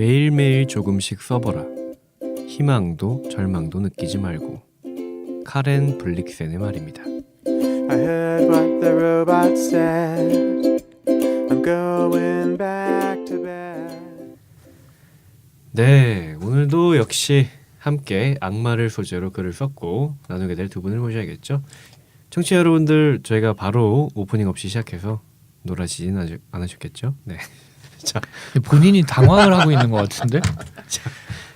매일매일 조금씩 써보라. 희망도 절망도 느끼지 말고. 카렌 블릭센의 말입니다. I heard what the robot said. I'm going back to bed. 네, 오늘도 역시 함께 악마를 소재로 글을 썼고 나누게 될 두 분을 모셔야겠죠. 청취자 여러분들, 저희가 바로 오프닝 없이 시작해서 놀라시진 않으셨겠죠? 네. 자, 본인이 당황을 하고 있는 것 같은데?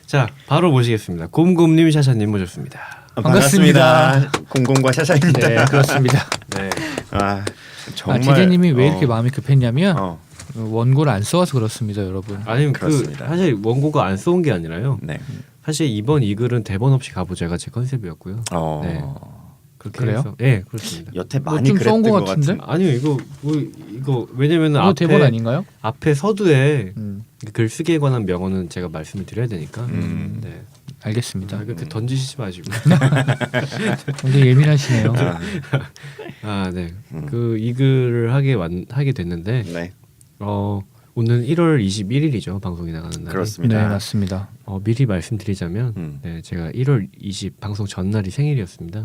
자, 바로 모시겠습니다. 곰곰님, 샤샤님 모셨습니다. 반갑습니다. 공공과 샤샤입니다. 네, 그렇습니다. 네. 정말 제재님이 왜 이렇게 마음이 급했냐면 어, 원고를 안 써와서 그렇습니다, 여러분. 아니면 그렇습니다. 사실 원고가 안 써온 게 아니라요. 네. 사실 이번 이 글은 대본 없이 가보자가 제 컨셉이었고요. 네. 그렇게 그래요? 해서, 네, 그렇습니다. 여태 뭐 많이 좀 그랬던 써온 것 것 같은데? 같은데. 아니요, 이거 왜냐면은 이거 대본 앞에 아닌가요? 앞에 서두에 음, 글쓰기에 관한 명언은 제가 말씀을 드려야 되니까. 네. 알겠습니다. 그렇게 던지시지 마시고. 굉장히 예민하시네요. 아, 네. 그 이 글을 하게 됐는데 네, 오늘 1월 21일이죠. 방송이 나가는 날. 그렇습니다. 네, 맞습니다. 미리 말씀드리자면 네, 제가 1월 20 방송 전날이 생일이었습니다.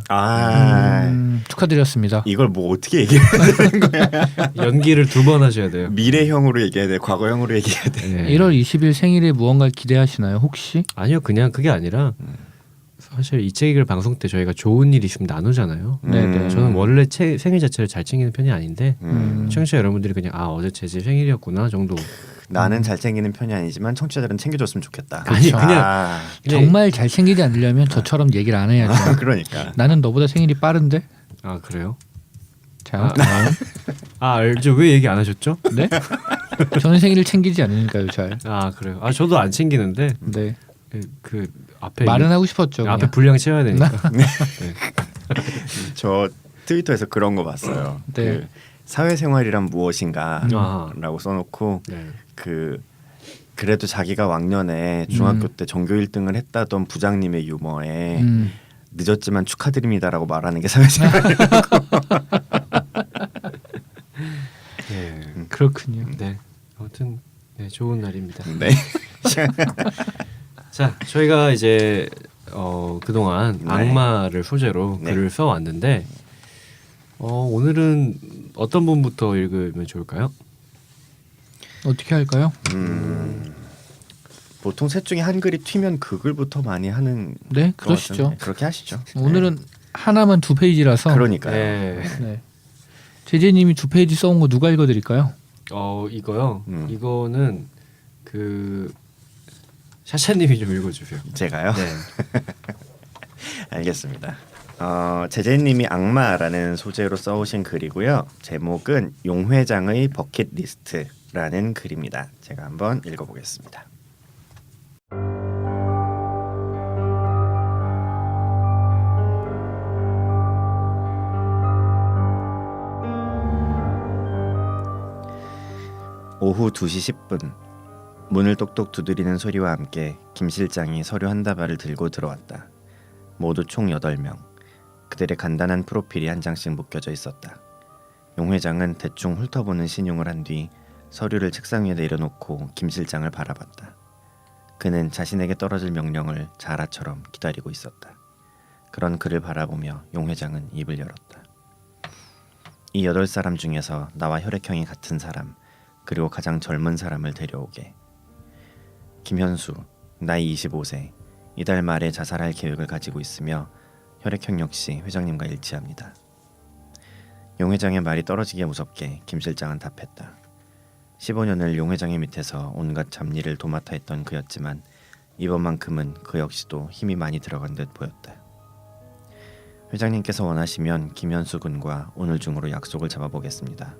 축하드렸습니다. 이걸 뭐 어떻게 얘기해야 되는 거야? 연기를 2번 하셔야 돼요. 미래형으로 얘기해야 돼, 과거형으로 얘기해야 돼. 네. 1월 20일 생일에 무언가를 기대하시나요, 혹시? 아니요, 그냥 그게 아니라 사실 이 책을 방송 때 저희가 좋은 일 있으면 나누잖아요. 네네. 저는 원래 생일 자체를 잘 챙기는 편이 아닌데 음. 청취자 여러분들이 그냥 어제 제재 생일이었구나 정도. 나는 잘 챙기는 편이 아니지만 청취자들은 챙겨줬으면 좋겠다. 아니, 그냥 근데- 정말 잘생기지 않으려면 저처럼 얘기를 안 해야죠. 그러니까. 나는 너보다 생일이 빠른데? 그래요? 자, 알죠. 왜 얘기 안 하셨죠? 네? 저는 생일을 챙기지 않으니까요, 잘. 그래요. 저도 안 챙기는데 네. 그 앞에 말은 하고 싶었죠. 앞에 그냥. 분량 채워야 되니까. 네. 저 트위터에서 그런 거 봤어요. 네. 그 사회생활이란 무엇인가라고 써놓고 네. 그래도 자기가 왕년에 중학교 때 전교 1등을 했다던 부장님의 유머에 늦었지만 축하드립니다라고 말하는 게 사회생활. 네. 그렇군요. 네. 아무튼 네, 좋은 날입니다. 네. 자, 저희가 이제 그동안 네. 악마를 소재로 네. 글을 써왔는데 오늘은 어떤 분부터 읽으면 좋을까요? 어떻게 할까요? 보통 셋 중에 한 글이 튀면 그 글부터 많이 하는 네, 것 그러시죠. 같은데. 그렇게 하시죠. 오늘은 하나만 2페이지라서. 그러니까요. 네. 네. 제재님이 2페이지 써온 거 누가 읽어드릴까요? 이거요. 이거는 그 샤샤님이 좀 읽어주세요. 제가요? 네. 알겠습니다. 제재님이 악마라는 소재로 써오신 글이고요. 제목은 용 회장의 버킷리스트라는 글입니다. 제가 한번 읽어보겠습니다. 오후 2시 10분 문을 똑똑 두드리는 소리와 함께 김 실장이 서류 한 다발을 들고 들어왔다. 모두 총 8명. 그들의 간단한 프로필이 한 장씩 묶여져 있었다. 용 회장은 대충 훑어보는 신용을 한 뒤 서류를 책상 위에 내려놓고 김 실장을 바라봤다. 그는 자신에게 떨어질 명령을 자라처럼 기다리고 있었다. 그런 그를 바라보며 용 회장은 입을 열었다. 이 8사람 중에서 나와 혈액형이 같은 사람, 그리고 가장 젊은 사람을 데려오게. 김현수, 나이 25세, 이달 말에 자살할 계획을 가지고 있으며 혈액형 역시 회장님과 일치합니다. 용 회장의 말이 떨어지기에 무섭게 김 실장은 답했다. 15년을 용 회장의 밑에서 온갖 잡일을 도맡아 했던 그였지만 이번만큼은 그 역시도 힘이 많이 들어간 듯 보였다. 회장님께서 원하시면 김현수 군과 오늘 중으로 약속을 잡아보겠습니다.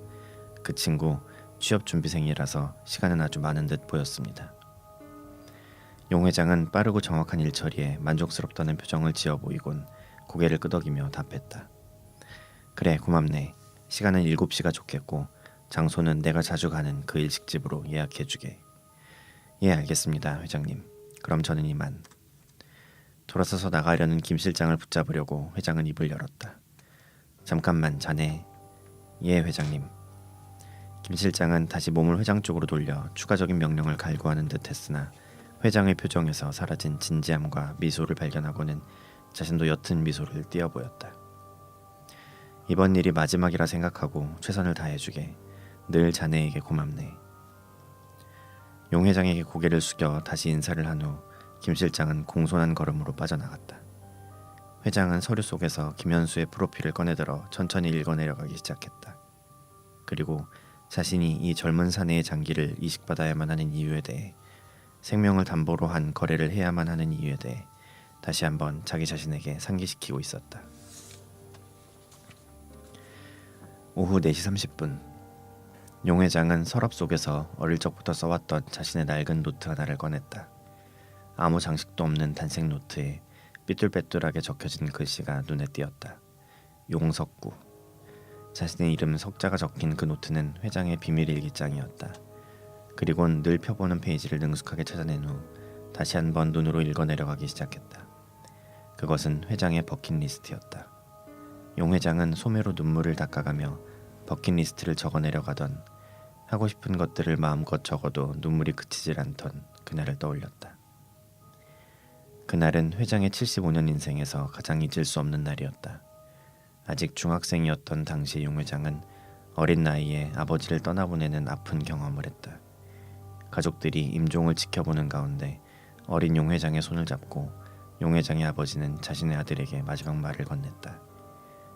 그 친구 취업준비생이라서 시간은 아주 많은 듯 보였습니다. 용 회장은 빠르고 정확한 일처리에 만족스럽다는 표정을 지어 보이곤 고개를 끄덕이며 답했다. 그래, 고맙네. 시간은 7시가 좋겠고 장소는 내가 자주 가는 그 일식집으로 예약해주게. 예, 알겠습니다, 회장님. 그럼 저는 이만. 돌아서서 나가려는 김 실장을 붙잡으려고 회장은 입을 열었다. 잠깐만, 자네. 예, 회장님. 김 실장은 다시 몸을 회장 쪽으로 돌려 추가적인 명령을 갈구하는 듯 했으나 회장의 표정에서 사라진 진지함과 미소를 발견하고는 자신도 옅은 미소를 띄어 보였다. 이번 일이 마지막이라 생각하고 최선을 다해주게. 늘 자네에게 고맙네. 용 회장에게 고개를 숙여 다시 인사를 한 후 김 실장은 공손한 걸음으로 빠져나갔다. 회장은 서류 속에서 김현수의 프로필을 꺼내들어 천천히 읽어내려가기 시작했다. 그리고 자신이 이 젊은 사내의 장기를 이식받아야만 하는 이유에 대해, 생명을 담보로 한 거래를 해야만 하는 이유에 대해 다시 한번 자기 자신에게 상기시키고 있었다. 오후 4시 30분 용 회장은 서랍 속에서 어릴 적부터 써왔던 자신의 낡은 노트 하나를 꺼냈다. 아무 장식도 없는 단색 노트에 삐뚤빼뚤하게 적혀진 글씨가 눈에 띄었다. 용석구. 자신의 이름 석자가 적힌 그 노트는 회장의 비밀 일기장이었다. 그리곤 늘 펴보는 페이지를 능숙하게 찾아낸 후 다시 한번 눈으로 읽어내려가기 시작했다. 그것은 회장의 버킷리스트였다. 용 회장은 소매로 눈물을 닦아가며 버킷리스트를 적어내려가던, 하고 싶은 것들을 마음껏 적어도 눈물이 그치질 않던 그날을 떠올렸다. 그날은 회장의 75년 인생에서 가장 잊을 수 없는 날이었다. 아직 중학생이었던 당시 용 회장은 어린 나이에 아버지를 떠나보내는 아픈 경험을 했다. 가족들이 임종을 지켜보는 가운데 어린 용 회장의 손을 잡고 용 회장의 아버지는 자신의 아들에게 마지막 말을 건넸다.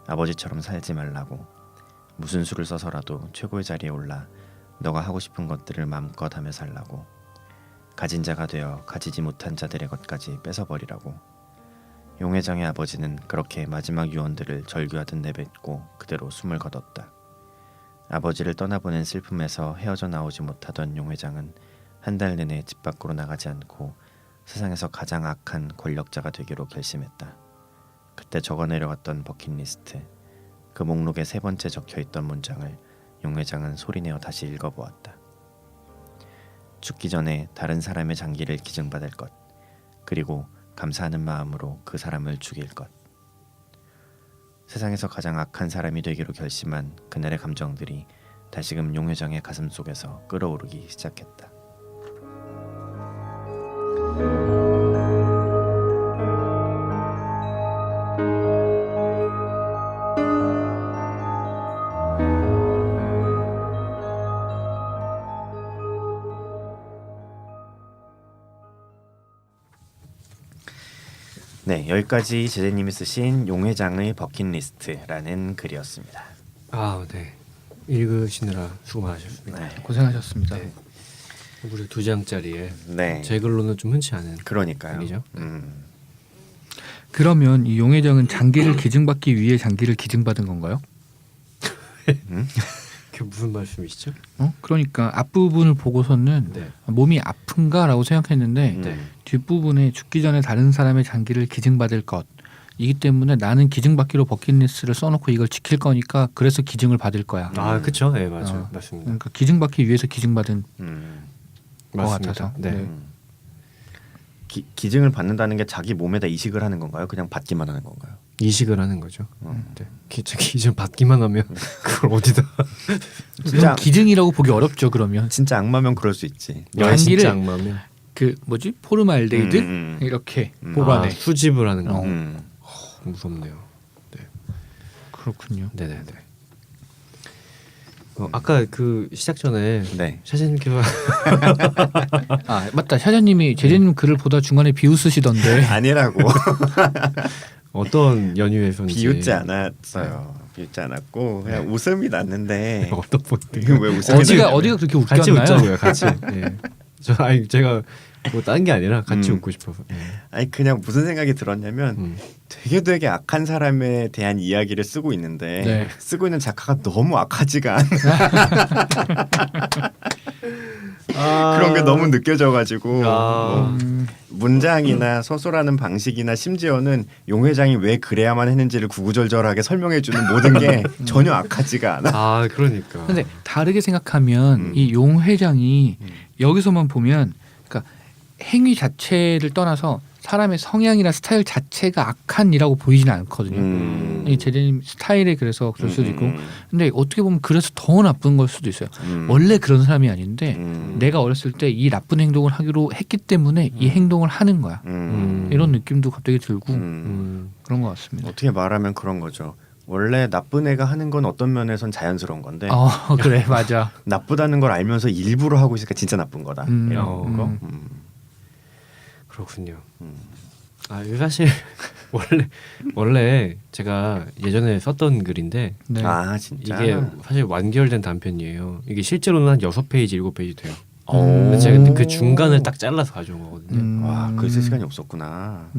아버지처럼 살지 말라고. 무슨 수를 써서라도 최고의 자리에 올라 너가 하고 싶은 것들을 마음껏 하며 살라고. 가진 자가 되어 가지지 못한 자들의 것까지 뺏어버리라고. 용 회장의 아버지는 그렇게 마지막 유언들을 절규하듯 내뱉고 그대로 숨을 거뒀다. 아버지를 떠나보낸 슬픔에서 헤어져 나오지 못하던 용 회장은 한 달 내내 집 밖으로 나가지 않고 세상에서 가장 악한 권력자가 되기로 결심했다. 그때 적어내려왔던 버킷리스트, 그 목록에 3번째 적혀있던 문장을 용 회장은 소리내어 다시 읽어보았다. 죽기 전에 다른 사람의 장기를 기증받을 것, 그리고 감사하는 마음으로 그 사람을 죽일 것. 세상에서 가장 악한 사람이 되기로 결심한 그날의 감정들이 다시금 용 회장의 가슴 속에서 끓어오르기 시작했다. 네, 여기까지 제재님이 쓰신 용 회장의 버킷리스트라는 글이었습니다. 아, 네. 읽으시느라 수고 많으셨습니다. 네, 고생하셨습니다. 네. 무려 2장짜리에 네, 제 글로는 좀 흔치 않은 그러니까요. 글이죠. 그러면 이 용 회장은 장기를 기증받기 위해 장기를 기증받은 건가요? 그게 무슨 말씀이시죠? 그러니까 앞부분을 보고서는 네. 몸이 아픈가라고 생각했는데 네. 뒷부분에 죽기 전에 다른 사람의 장기를 기증받을 것, 이기 때문에 나는 기증받기로 버킷리스트를 써놓고 이걸 지킬 거니까 그래서 기증을 받을 거야. 아, 그렇죠. 네, 맞아요. 맞습니다. 그러니까 기증받기 위해서 기증받은 것 맞습니다. 같아서. 네. 네. 기증을 받는다는 게 자기 몸에다 이식을 하는 건가요? 그냥 받기만 하는 건가요? 이식을 하는 거죠. 네. 기증 받기만 하면 그걸 어디다? 이건 기증이라고 보기 어렵죠. 그러면 진짜 악마면 그럴 수 있지. 장기를 진짜 악마면 그 뭐지 포르말데이드 이렇게 보관해. 수집을 하는 거. 음. 무섭네요. 그렇군요. 네네네. 아까 그 시작 전에 네. 샤샤님께서 아 맞다. 샤샤님이 제재님 글을 보다 중간에 비웃으시던데. 아니라고. 어떤 연유에서인지 비웃지 않았어요. 비웃지 않았고 그냥 웃음이 났는데 어떤 포인트? 이거 왜 웃음이 어디가 그렇게 같이 웃겼나요? 웃자고요. 같이. 예. 제가 뭐 다른 게 아니라 같이 웃고 싶어서. 예. 아니 그냥 무슨 생각이 들었냐면 되게 악한 사람에 대한 이야기를 쓰고 있는데 네. 쓰고 있는 작가가 너무 악하지가 않아. 그런 게 너무 느껴져가지고 뭐 문장이나 서술하는 방식이나 심지어는 용 회장이 왜 그래야만 했는지를 구구절절하게 설명해주는 모든 게 전혀 악하지가 않아. 아, 그러니까. 근데 다르게 생각하면 이 용 회장이 여기서만 보면 그러니까 행위 자체를 떠나서 사람의 성향이나 스타일 자체가 악한이라고 보이지는 않거든요. 이 제재님 스타일에 그래서 그럴 수도 있고, 근데 어떻게 보면 그래서 더 나쁜 걸 수도 있어요. 원래 그런 사람이 아닌데 내가 어렸을 때 이 나쁜 행동을 하기로 했기 때문에 이 행동을 하는 거야. 이런 느낌도 갑자기 들고 그런 것 같습니다. 어떻게 말하면 그런 거죠. 원래 나쁜 애가 하는 건 어떤 면에선 자연스러운 건데 그래 맞아. 나쁘다는 걸 알면서 일부러 하고 있으니까 진짜 나쁜 거다. 이런 거. 그렇군요. 아 이거 사실 원래 제가 예전에 썼던 글인데 네. 아 진짜. 이게 사실 완결된 단편이에요. 이게 실제로는 한 6페이지 7페이지 돼요. 오. 근데 제가 그 중간을 딱 잘라서 가져온 거거든요. 와, 글 쓸 시간이 없었구나.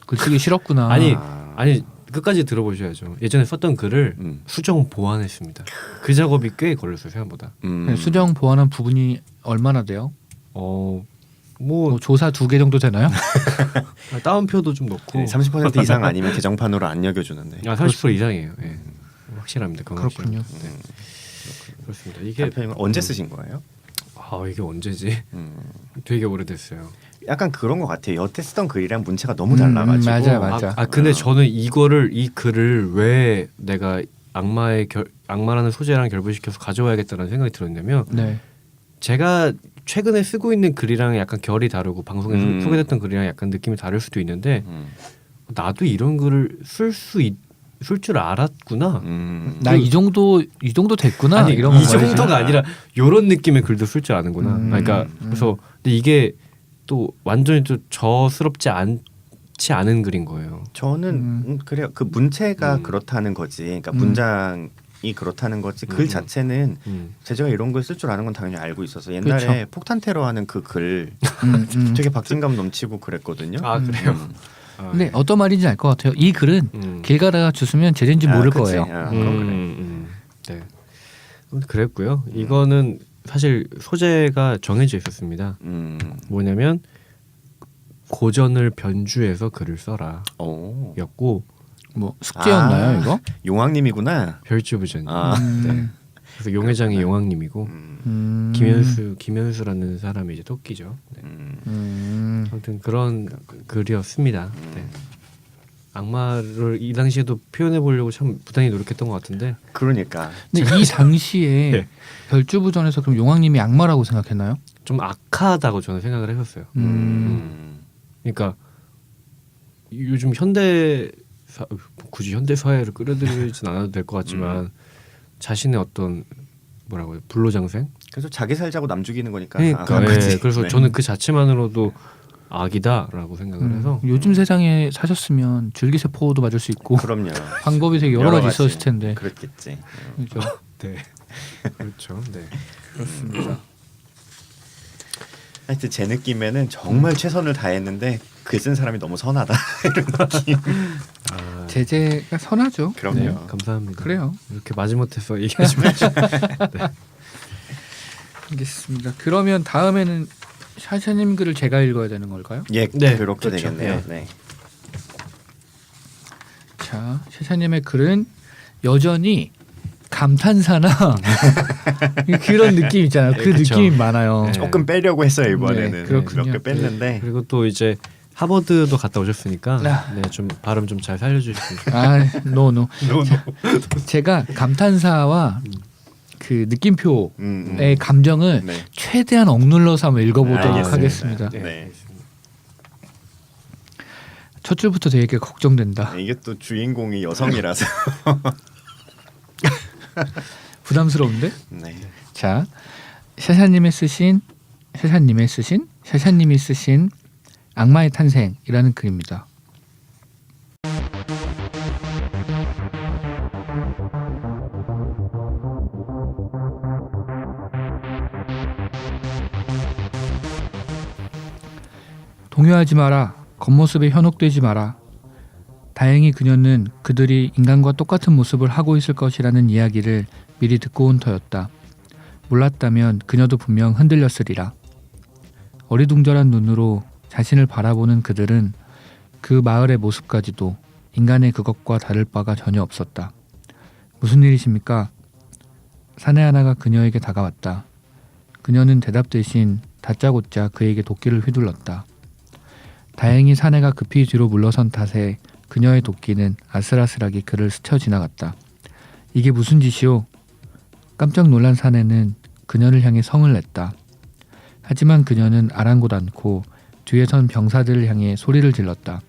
글 쓰기 싫었구나. 아니 끝까지 들어보셔야죠. 예전에 썼던 글을 수정 보완했습니다. 그 작업이 꽤 걸렸어요 생각보다. 수정 보완한 부분이 얼마나 돼요? 뭐 조사 2개 정도 되나요? 다운표도 좀 넣고 30% 이상 아니면 개정판으로 안 여겨주는데. 30% 이상이에요. 예. 확실합니다. 그건 그렇군요. 확실합니다. 네. 그렇습니다. 이게 단편은 언제 쓰신 거예요? 이게 언제지? 되게 오래됐어요. 약간 그런 것 같아요. 여태 쓰던 글이랑 문체가 너무 달라가지고. 맞아. 근데 저는 이 글을 왜 내가 악마라는 소재랑 결부시켜서 가져와야겠다는 생각이 들었냐면 네. 제가 최근에 쓰고 있는 글이랑 약간 결이 다르고 방송에 소개됐던 글이랑 약간 느낌이 다를 수도 있는데 나도 이런 글을 쓸 줄 알았구나. 나 이 정도 됐구나. 아니 이런 이 거지. 정도가 아니라 이런 느낌의 글도 쓸 줄 아는구나. 그러니까 그래서 근데 이게 또 완전히 또 저스럽지 않지 않은 글인 거예요. 저는 그래요. 그 문체가 그렇다는 거지. 그러니까 문장이 그렇다는 거지. 글 자체는 제가 이런 글 쓸 줄 아는 건 당연히 알고 있어서 옛날에 그렇죠. 폭탄 테러 하는 그 글 되게 박진감 넘치고 그랬거든요. 아 그래요? 근데 어떤 말인지 알 것 같아요. 이 글은 길 가다가 주스면 제대인지 모를 그치. 거예요. 그건 그래. 네. 그랬고요. 이거는 사실 소재가 정해져 있었습니다. 뭐냐면 고전을 변주해서 글을 써라 오. 였고 뭐 숙제였나요 이거? 용왕님이구나. 별주부전이. 아. 네. 그래서 용회장이 용왕님이고 김현수라는 사람이 이제 토끼죠. 네. 아무튼 그런 글이었습니다. 네. 악마를 이 당시에도 표현해 보려고 참 부단히 노력했던 것 같은데. 그러니까. 근데 이 당시에 네. 별주부전에서 그럼 용왕님이 악마라고 생각했나요? 좀 악하다고 저는 생각을 했었어요. 그러니까 요즘 굳이 현대 사회를 끌어들이진 않아도 될 것 같지만 자신의 어떤 뭐라고요 불로장생? 그래서 자기 살자고 남 죽이는 거니까. 그러니까 그치. 그래서 네. 저는 그 자체만으로도 악이다라고 생각을 해서 요즘 세상에 사셨으면 줄기세포도 맞을 수 있고 그럼요. 방법이 되게 여러 가지 있었을 텐데. 그렇겠지. 그렇죠. 네 그렇죠. 네 그렇습니다. 하여튼 제 느낌에는 정말 최선을 다했는데 글 쓴 사람이 너무 선하다 이런 느낌. 제재가 선하죠. 그럼요. 네, 감사합니다. 그래요. 이렇게 마지못해서 얘기하시면 알겠습니다. 그러면 다음에는 샤샤님 글을 제가 읽어야 되는 걸까요? 예, 네, 그렇게 그렇죠. 되겠네요. 네. 자, 샤샤님의 글은 여전히 감탄사나 그런 느낌 있잖아요. 그 그쵸. 느낌이 많아요. 네. 조금 빼려고 했어요 이번에는. 네, 그렇군요. 몇 개 뺐는데. 그리고 또 이제 하버드도 갔다 오셨으니까 아. 네, 좀 발음 좀 잘 살려주시면 좋겠어요. 아, 노. 제가 감탄사와 그 느낌표의 감정을 네. 최대한 억눌러서 한번 읽어보도록 알겠습니다. 하겠습니다. 네. 네. 첫 줄부터 되게 걱정된다. 이게 또 주인공이 여성이라서. 부담스러운데? 네. 자, 샤샤님이 쓰신 악마의 탄생이라는 글입니다. 동요하지 마라. 겉모습에 현혹되지 마라. 다행히 그녀는 그들이 인간과 똑같은 모습을 하고 있을 것이라는 이야기를 미리 듣고 온 터였다. 몰랐다면 그녀도 분명 흔들렸으리라. 어리둥절한 눈으로 자신을 바라보는 그들은 그 마을의 모습까지도 인간의 그것과 다를 바가 전혀 없었다. 무슨 일이십니까? 사내 하나가 그녀에게 다가왔다. 그녀는 대답 대신 다짜고짜 그에게 도끼를 휘둘렀다. 다행히 사내가 급히 뒤로 물러선 탓에 그녀의 도끼는 아슬아슬하게 그를 스쳐 지나갔다. 이게 무슨 짓이오? 깜짝 놀란 사내는 그녀를 향해 성을 냈다. 하지만 그녀는 아랑곳 않고 뒤에 선 병사들을 향해 소리를 질렀다.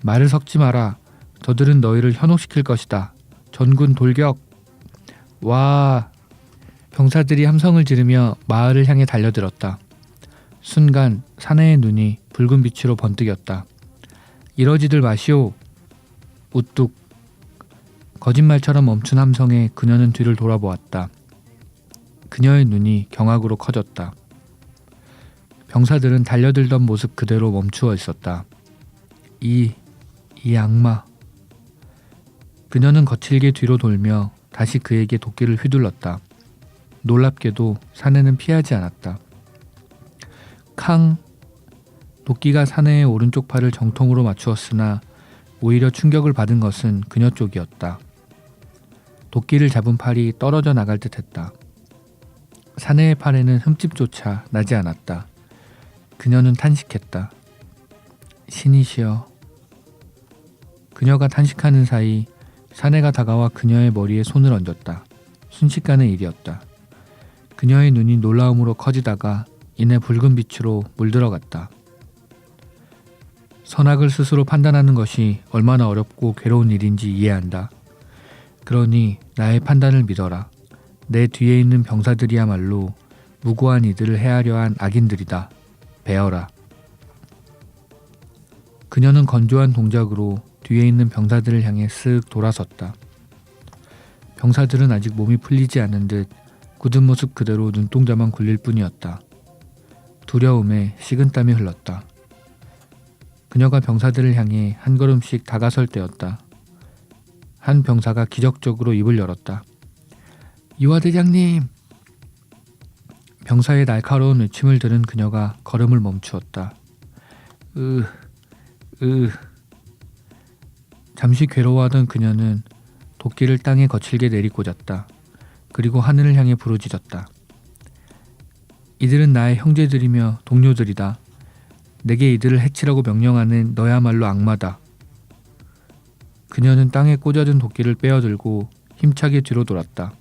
말을 섞지 마라. 저들은 너희를 현혹시킬 것이다. 전군 돌격! 와! 병사들이 함성을 지르며 마을을 향해 달려들었다. 순간 사내의 눈이 붉은 빛으로 번뜩였다. 이러지들 마시오. 우뚝. 거짓말처럼 멈춘 함성에 그녀는 뒤를 돌아보았다. 그녀의 눈이 경악으로 커졌다. 병사들은 달려들던 모습 그대로 멈추어 있었다. 이 악마. 그녀는 거칠게 뒤로 돌며 다시 그에게 도끼를 휘둘렀다. 놀랍게도 사내는 피하지 않았다. 캉! 도끼가 사내의 오른쪽 팔을 정통으로 맞추었으나 오히려 충격을 받은 것은 그녀 쪽이었다. 도끼를 잡은 팔이 떨어져 나갈 듯했다. 사내의 팔에는 흠집조차 나지 않았다. 그녀는 탄식했다. 신이시여. 그녀가 탄식하는 사이 사내가 다가와 그녀의 머리에 손을 얹었다. 순식간의 일이었다. 그녀의 눈이 놀라움으로 커지다가 이내 붉은 빛으로 물들어갔다. 선악을 스스로 판단하는 것이 얼마나 어렵고 괴로운 일인지 이해한다. 그러니 나의 판단을 믿어라. 내 뒤에 있는 병사들이야말로 무고한 이들을 해하려 한 악인들이다. 베어라. 그녀는 건조한 동작으로 뒤에 있는 병사들을 향해 쓱 돌아섰다. 병사들은 아직 몸이 풀리지 않은 듯 굳은 모습 그대로 눈동자만 굴릴 뿐이었다. 두려움에 식은땀이 흘렀다. 그녀가 병사들을 향해 한 걸음씩 다가설 때였다. 한 병사가 기적적으로 입을 열었다. 이화 대장님! 병사의 날카로운 외침을 들은 그녀가 걸음을 멈추었다. 잠시 괴로워하던 그녀는 도끼를 땅에 거칠게 내리꽂았다. 그리고 하늘을 향해 부르짖었다. 이들은 나의 형제들이며 동료들이다. 내게 이들을 해치라고 명령하는 너야말로 악마다. 그녀는 땅에 꽂아둔 도끼를 빼어들고 힘차게 뒤로 돌았다.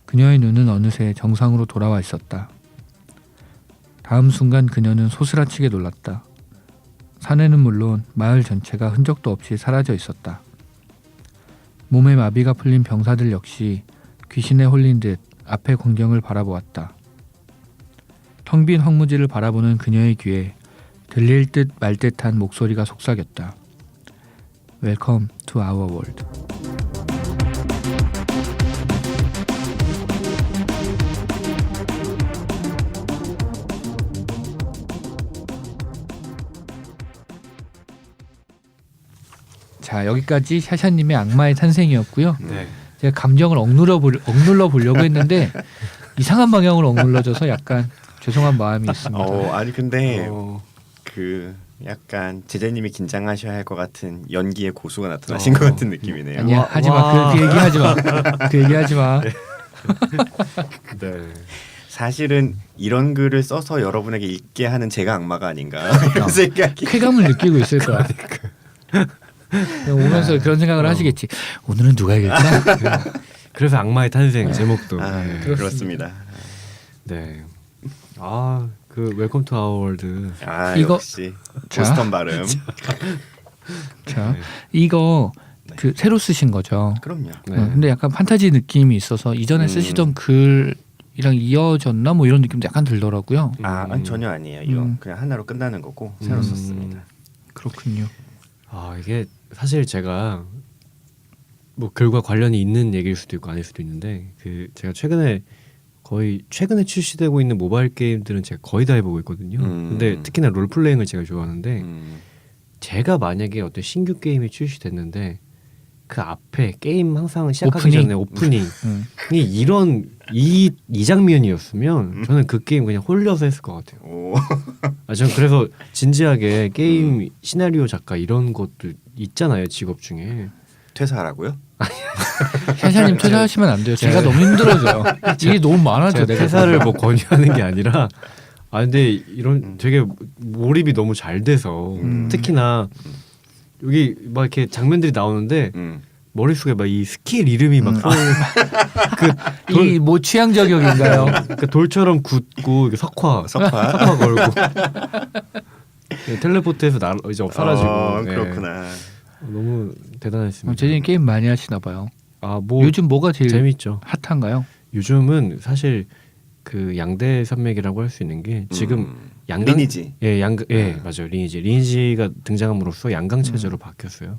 그녀의 눈은 어느새 정상으로 돌아와 있었다. 다음 순간 그녀는 소스라치게 놀랐다. 사내는 물론 마을 전체가 흔적도 없이 사라져 있었다. 몸에 마비가 풀린 병사들 역시 귀신에 홀린 듯 앞의 광경을 바라보았다. 텅 빈 황무지를 바라보는 그녀의 귀에 들릴 듯 말 듯한 목소리가 속삭였다. Welcome to our world. 자, 여기까지 샤샤님의 악마의 탄생이었고요. 네. 제가 감정을 억눌러 보려고 했는데 이상한 방향으로 억눌러져서 약간 죄송한 마음이 있습니다. 아니 근데 어, 그 약간 제자님이 긴장하셔야 할 것 같은 연기의 고수가 나타나신 것 같은 느낌이네요. 아니야, 와, 하지 마. 와. 그 얘기 하지 마. 그 얘기 하지 마. 네. 사실은 이런 글을 써서 여러분에게 읽게 하는 제가 악마가 아닌가 이런 생각이. 쾌감을 느끼고 있을 거야. 오면서 그런 생각을 하시겠지. 오늘은 누가 이길까? 그래서 악마의 탄생 제목도. 네. 그렇습니다. 네. 아, 그 웰컴 투 아워 월드. 이거- 역시 자. 보스턴 발음. 자, 네. 이거 그 새로 쓰신 거죠. 그럼요. 네. 근데 약간 판타지 느낌이 있어서 이전에 쓰시던 글이랑 이어졌나 뭐 이런 느낌도 약간 들더라고요. 아니, 전혀 아니에요. 이거 음. 그냥 하나로 끝나는 거고 새로 썼습니다. 그렇군요. 아, 이게 사실 제가 뭐 글과 관련이 있는 얘기일 수도 있고 아닐 수도 있는데 그 제가 최근에 출시되고 있는 모바일 게임들은 제가 거의 다 해보고 있거든요. 근데 특히나 롤플레잉을 제가 좋아하는데 제가 만약에 어떤 신규 게임이 출시됐는데 그 앞에 게임 항상 시작하기 오프닝? 전에 오프닝이 음. 이런 이 장면이었으면 저는 그 게임 그냥 홀려서 했을 것 같아요. 오. 저는 그래서 진지하게 게임 시나리오 작가 이런 것도 있잖아요, 직업 중에. 퇴사하라고요? 샤샤님 퇴사하시면 안 돼요. 제가 너무 힘들어져요. 일이 너무 많아져. 제가 내가 퇴사를 뭐 권유하는 게 아니라 아 근데 이런 되게 몰입이 너무 잘 돼서 특히나 여기 막 이렇게 장면들이 나오는데 머릿속에 막 이 스킬 이름이 막 이 뭐 취향 저격인가요? 그 돌처럼 굳고 이렇게 석화 걸고 네, 텔레포트해서 이제 사라지고 네. 그렇구나. 너무 대단했습니다. 재진이 게임 많이 하시나 봐요. 아뭐 요즘 뭐가 제일 재밌죠. 핫한가요? 요즘은 사실 그 양대 산맥이라고 할 수 있는 게 지금 양강 리니지. 맞아요. 리니지가 등장함으로써 양강 체제로 바뀌었어요.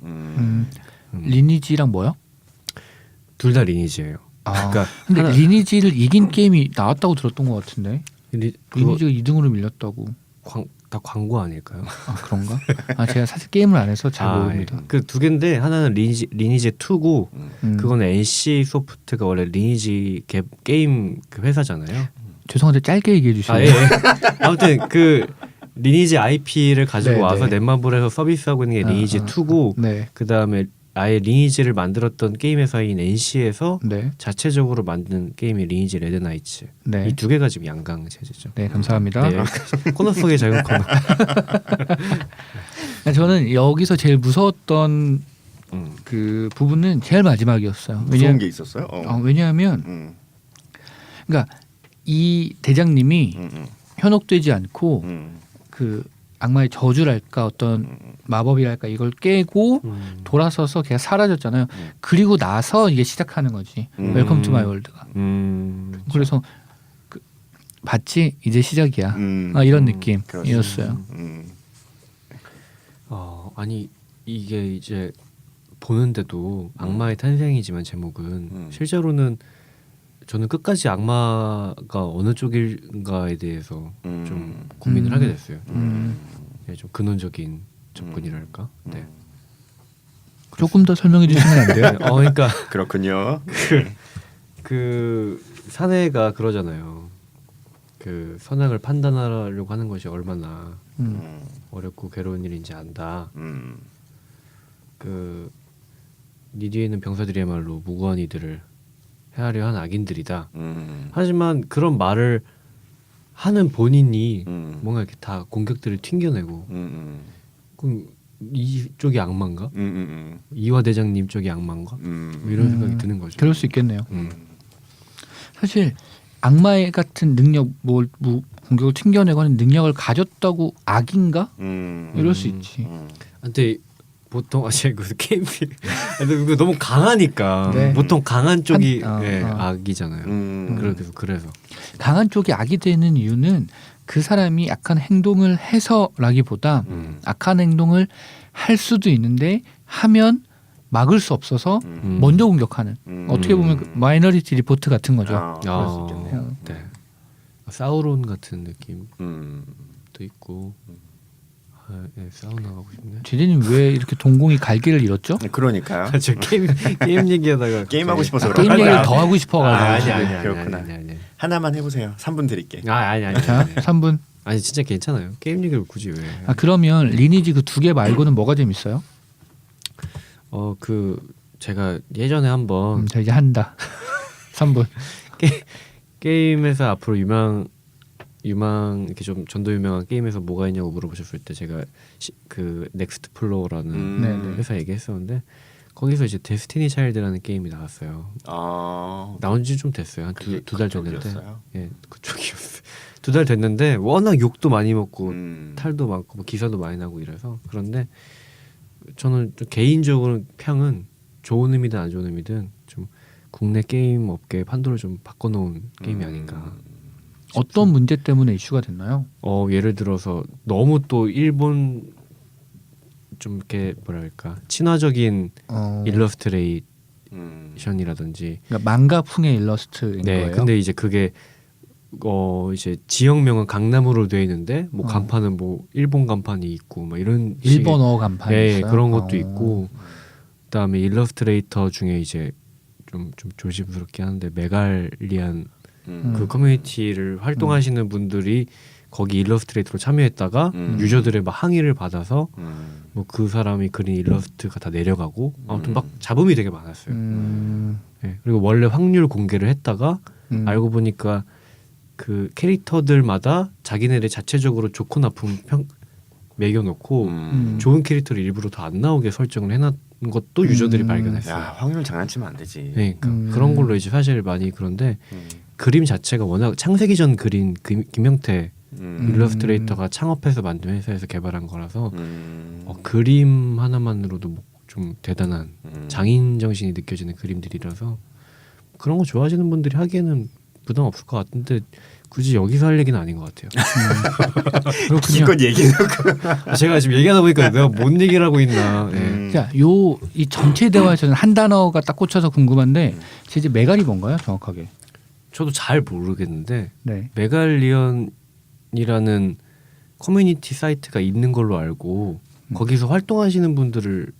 리니지랑 뭐요? 둘 다 리니지예요. 아, 그러니까 근데 하나- 리니지를 이긴 게임이 나왔다고 들었던 것 같은데 그거 리니지가 2등으로 밀렸다고. 다 광고 아닐까요? 아 그런가? 아 제가 사실 게임을 안 해서 잘 모릅니다. 그 두 개인데 하나는 리니지 2고 그거는 NC 소프트가 원래 리니지 게임 그 회사잖아요. 죄송한데 짧게 얘기해 주세요. 예. 아무튼 그 리니지 IP를 가지고 네, 와서 네. 넷마블에서 서비스하고 있는 게 리니지 2고 네, 그 다음에 아예 리니지를 만들었던 게임 회사인 NC에서 네, 자체적으로 만든 게임이 리니지 레드나이츠. 네. 이 두 개가 지금 양강 체제죠. 네, 감사합니다. 네, 코너 속의 작은 코너. 저는 여기서 제일 무서웠던 음. 그 부분은 제일 마지막이었어요. 무서운 게 있었어요? 왜냐하면 그러니까 이 대장님이 현혹되지 않고 그 악마의 저주랄까 어떤 마법이랄까 이걸 깨고 돌아서서 걔가 사라졌잖아요. 그리고 나서 이게 시작하는 거지. 웰컴 투 마이 월드가. 그래서 그, 봤지? 이제 시작이야. 이런 느낌이었어요. 아니 이게 이제 보는데도 악마의 탄생이지만 제목은 실제로는 저는 끝까지 악마가 어느 쪽인가에 대해서 좀 고민을 하게 됐어요. 네, 좀 근원적인 접근이랄까. 네. 조금 더 설명해 주시면 안 돼요? 그러니까 그렇군요. 그 사내가 그러잖아요. 그 선악을 판단하려고 하는 것이 얼마나 어렵고 괴로운 일인지 안다. 그 네 뒤에 있는 병사들이야말로 무고한 이들을 헤아려 한 악인들이다. 하지만 그런 말을 하는 본인이 뭔가 이렇게 다 공격들을 튕겨내고 그럼 이쪽이 악마인가? 이화 대장님 쪽이 악마인가? 뭐 이런 생각이 드는 거죠. 그럴 수 있겠네요. 사실 악마의 같은 능력, 공격을 튕겨내고 하는 능력을 가졌다고 악인가? 이럴 수 있지. 근데 보통 그 게임 이거 너무 강하니까 네. 보통 강한 쪽이 네. 악이잖아요. 그래서 강한 쪽이 악이 되는 이유는 그 사람이 악한 행동을 해서라기보다 악한 행동을 할 수도 있는데 하면 막을 수 없어서 먼저 공격하는 어떻게 보면 그 마이너리티 리포트 같은 거죠. 그럴 수 있겠네요. 네. 사우론 같은 느낌도 있고 사우나 가고 싶네. 제재님 왜 이렇게 동공이 갈기를 잃었죠? 그러니까요. 저 게임 얘기하다가 게임하고 싶어서 게임 그런 얘기를 거야. 더 하고 싶어가지고. 아니. 그렇구나. 아니. 하나만 해보세요. 3분 드릴게. 아니. 자, 3분. 아니 진짜 괜찮아요. 게임 얘기를 굳이 왜? 그러면 리니지 그 두 개 말고는 뭐가 재밌어요? 그 제가 예전에 한번 자 이제 한다. 3분. 게임에서 앞으로 유망 이렇게 좀 전도 유명한 게임에서 뭐가 있냐고 물어보셨을 때 제가 그 넥스트 플로어라는 네네. 회사 얘기했었는데 거기서 이제 데스티니 차일드라는 게임이 나왔어요. 나온 지 좀 됐어요. 한 두 달 됐는데. 그쪽이었어요? 예, 그쪽이었어요. 2달 됐는데 워낙 욕도 많이 먹고 탈도 많고 뭐 기사도 많이 나고 이래서 그런데 저는 좀 개인적으로 평은 좋은 의미든 안 좋은 의미든 좀 국내 게임 업계 판도를 좀 바꿔놓은 게임이 아닌가. 어떤 문제 때문에 이슈가 됐나요? 예를 들어서 너무 또 일본 좀 이렇게 뭐랄까 친화적인 일러스트레이션이라든지 그러니까 망가풍의 일러스트인 네, 거예요. 근데 이제 그게 이제 지역명은 강남으로 돼 있는데 뭐 간판은 뭐 일본 간판이 있고 뭐 이런 일본어 간판이 네, 있어요. 그런 것도 있고 그다음에 일러스트레이터 중에 이제 좀 조심스럽게 하는데 메갈리안 그 커뮤니티를 활동하시는 분들이 거기 일러스트레이터로 참여했다가 유저들의 막 항의를 받아서 뭐 그 사람이 그린 일러스트가 다 내려가고 아무튼 막 잡음이 되게 많았어요. 네, 그리고 원래 확률 공개를 했다가 알고 보니까 그 캐릭터들마다 자기네들 자체적으로 좋고 나쁜 매겨놓고 좋은 캐릭터를 일부러 더 안 나오게 설정을 해놨 것도 유저들이 발견했어요. 야 확률 장난치면 안 되지. 그러니까 그런 걸로 이제 사실 많이 그런데 그림 자체가 워낙 창세기 전 그린 김영태 일러스트레이터가 창업해서 만든 회사에서 개발한 거라서 그림 하나만으로도 좀 대단한 장인 정신이 느껴지는 그림들이라서 그런 거 좋아하시는 분들이 하기에는 부담 없을 것 같은데 굳이 여기서 할 얘기는 아닌 것 같아요. 그렇군요. 기껏 얘기해놓고 제가 지금 얘기하다 보니까 내가 뭔 얘기를 하고 있나. 네. 자, 이 전체 대화에서는 한 단어가 딱 꽂혀서 궁금한데 이제 메갈이 뭔가요, 정확하게? 저도 잘 모르겠는데 네. 메갈리언이라는 커뮤니티 사이트가 있는 걸로 알고 거기서 활동하시는 분들을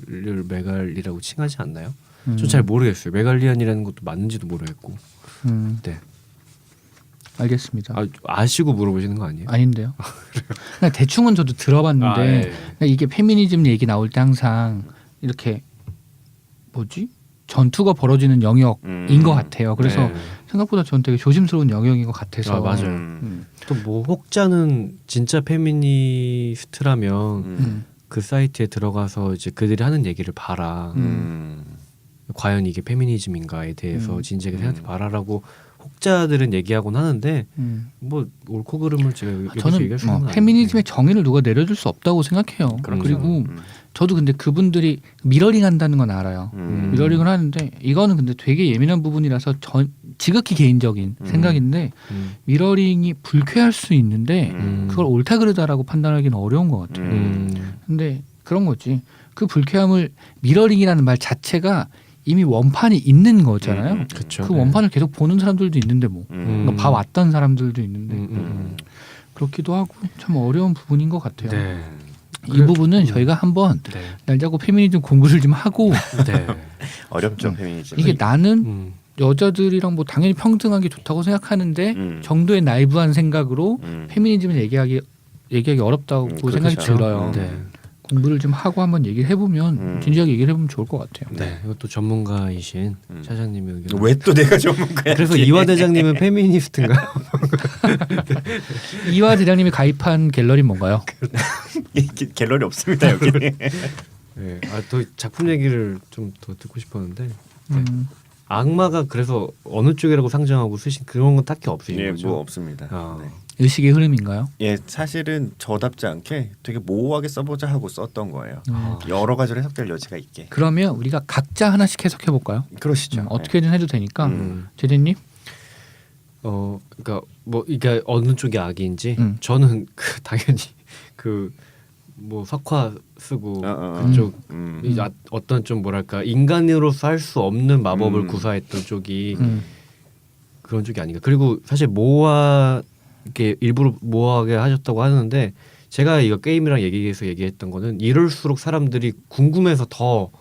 메갈리라고 칭하지 않나요? 전 잘 모르겠어요. 메갈리언이라는 것도 맞는지도 모르겠고. 네. 알겠습니다. 아시고 물어보시는 거 아니에요? 아닌데요. 그냥 대충은 저도 들어봤는데 예. 그러니까 이게 페미니즘 얘기 나올 때 항상 이렇게 뭐지? 전투가 벌어지는 영역인 것 같아요. 그래서 네. 생각보다 전 되게 조심스러운 영역인 것 같아서. 맞아요. 또 뭐 혹자는 진짜 페미니스트라면 그 사이트에 들어가서 이제 그들이 하는 얘기를 봐라. 과연 이게 페미니즘인가에 대해서 진지하게 생각해 봐라라고 혹자들은 얘기하곤 하는데 뭐 옳고 그름을 제가 여기서 저는 얘기할 수는 없는데. 페미니즘의 정의를 누가 내려줄 수 없다고 생각해요. 그럼요. 그리고 저도 근데 그분들이 미러링 한다는 건 알아요. 미러링을 하는데 이거는 근데 되게 예민한 부분이라서 지극히 개인적인 생각인데 미러링이 불쾌할 수 있는데 그걸 옳다 그르다라고 판단하기는 어려운 것 같아요. 근데 그런 거지. 그 불쾌함을 미러링이라는 말 자체가 이미 원판이 있는 거잖아요. 그쵸. 그 원판을 계속 보는 사람들도 있는데 뭐 그러니까 봐왔던 사람들도 있는데 그렇기도 하고 참 어려운 부분인 것 같아요. 네. 이 부분은 저희가 한번 네. 날 잡고 페미니즘 공부를 좀 하고 네. 어렵죠 페미니즘. 이게 나는 여자들이랑 뭐 당연히 평등하게 좋다고 생각하는데 정도의 나이브한 생각으로 페미니즘을 얘기하기 어렵다고 생각이 그렇죠. 들어요. 네. 공부를 좀 하고 한번 얘기를 해보면 진지하게 얘기를 해보면 좋을 것 같아요. 네. 이것도 전문가이신 차장님의 의견. 왜 또 내가 전문가야? 그래서 이화 대장님은 페미니스트인가요? 이화 대장님이 가입한 갤러리 뭔가요? 갤러리 없습니다 여기는. 네. 또 작품 얘기를 좀 더 듣고 싶었는데 악마가 그래서 어느 쪽이라고 상정하고 쓰신 그런 건 딱히 없으신 예, 거죠? 뭐 없습니다. 네. 의식의 흐름인가요? 예, 사실은 저답지 않게 되게 모호하게 써보자 하고 썼던 거예요. 여러 가지로 해석될 여지가 있게. 그러면 우리가 각자 하나씩 해석해 볼까요? 그러시죠. 어떻게든 해도 되니까 제재님. 그러니까 뭐 이게 어느 쪽이 악인지 저는 당연히 뭐 석화 쓰고 그쪽 어떤 좀 뭐랄까 인간으로서 할 수 없는 마법을 구사했던 쪽이 그런 쪽이 아닌가. 그리고 사실 이렇게 일부러 모호하게 하셨다고 하는데 제가 이거 게임이랑 얘기했던 거는 이럴수록 사람들이 궁금해서 더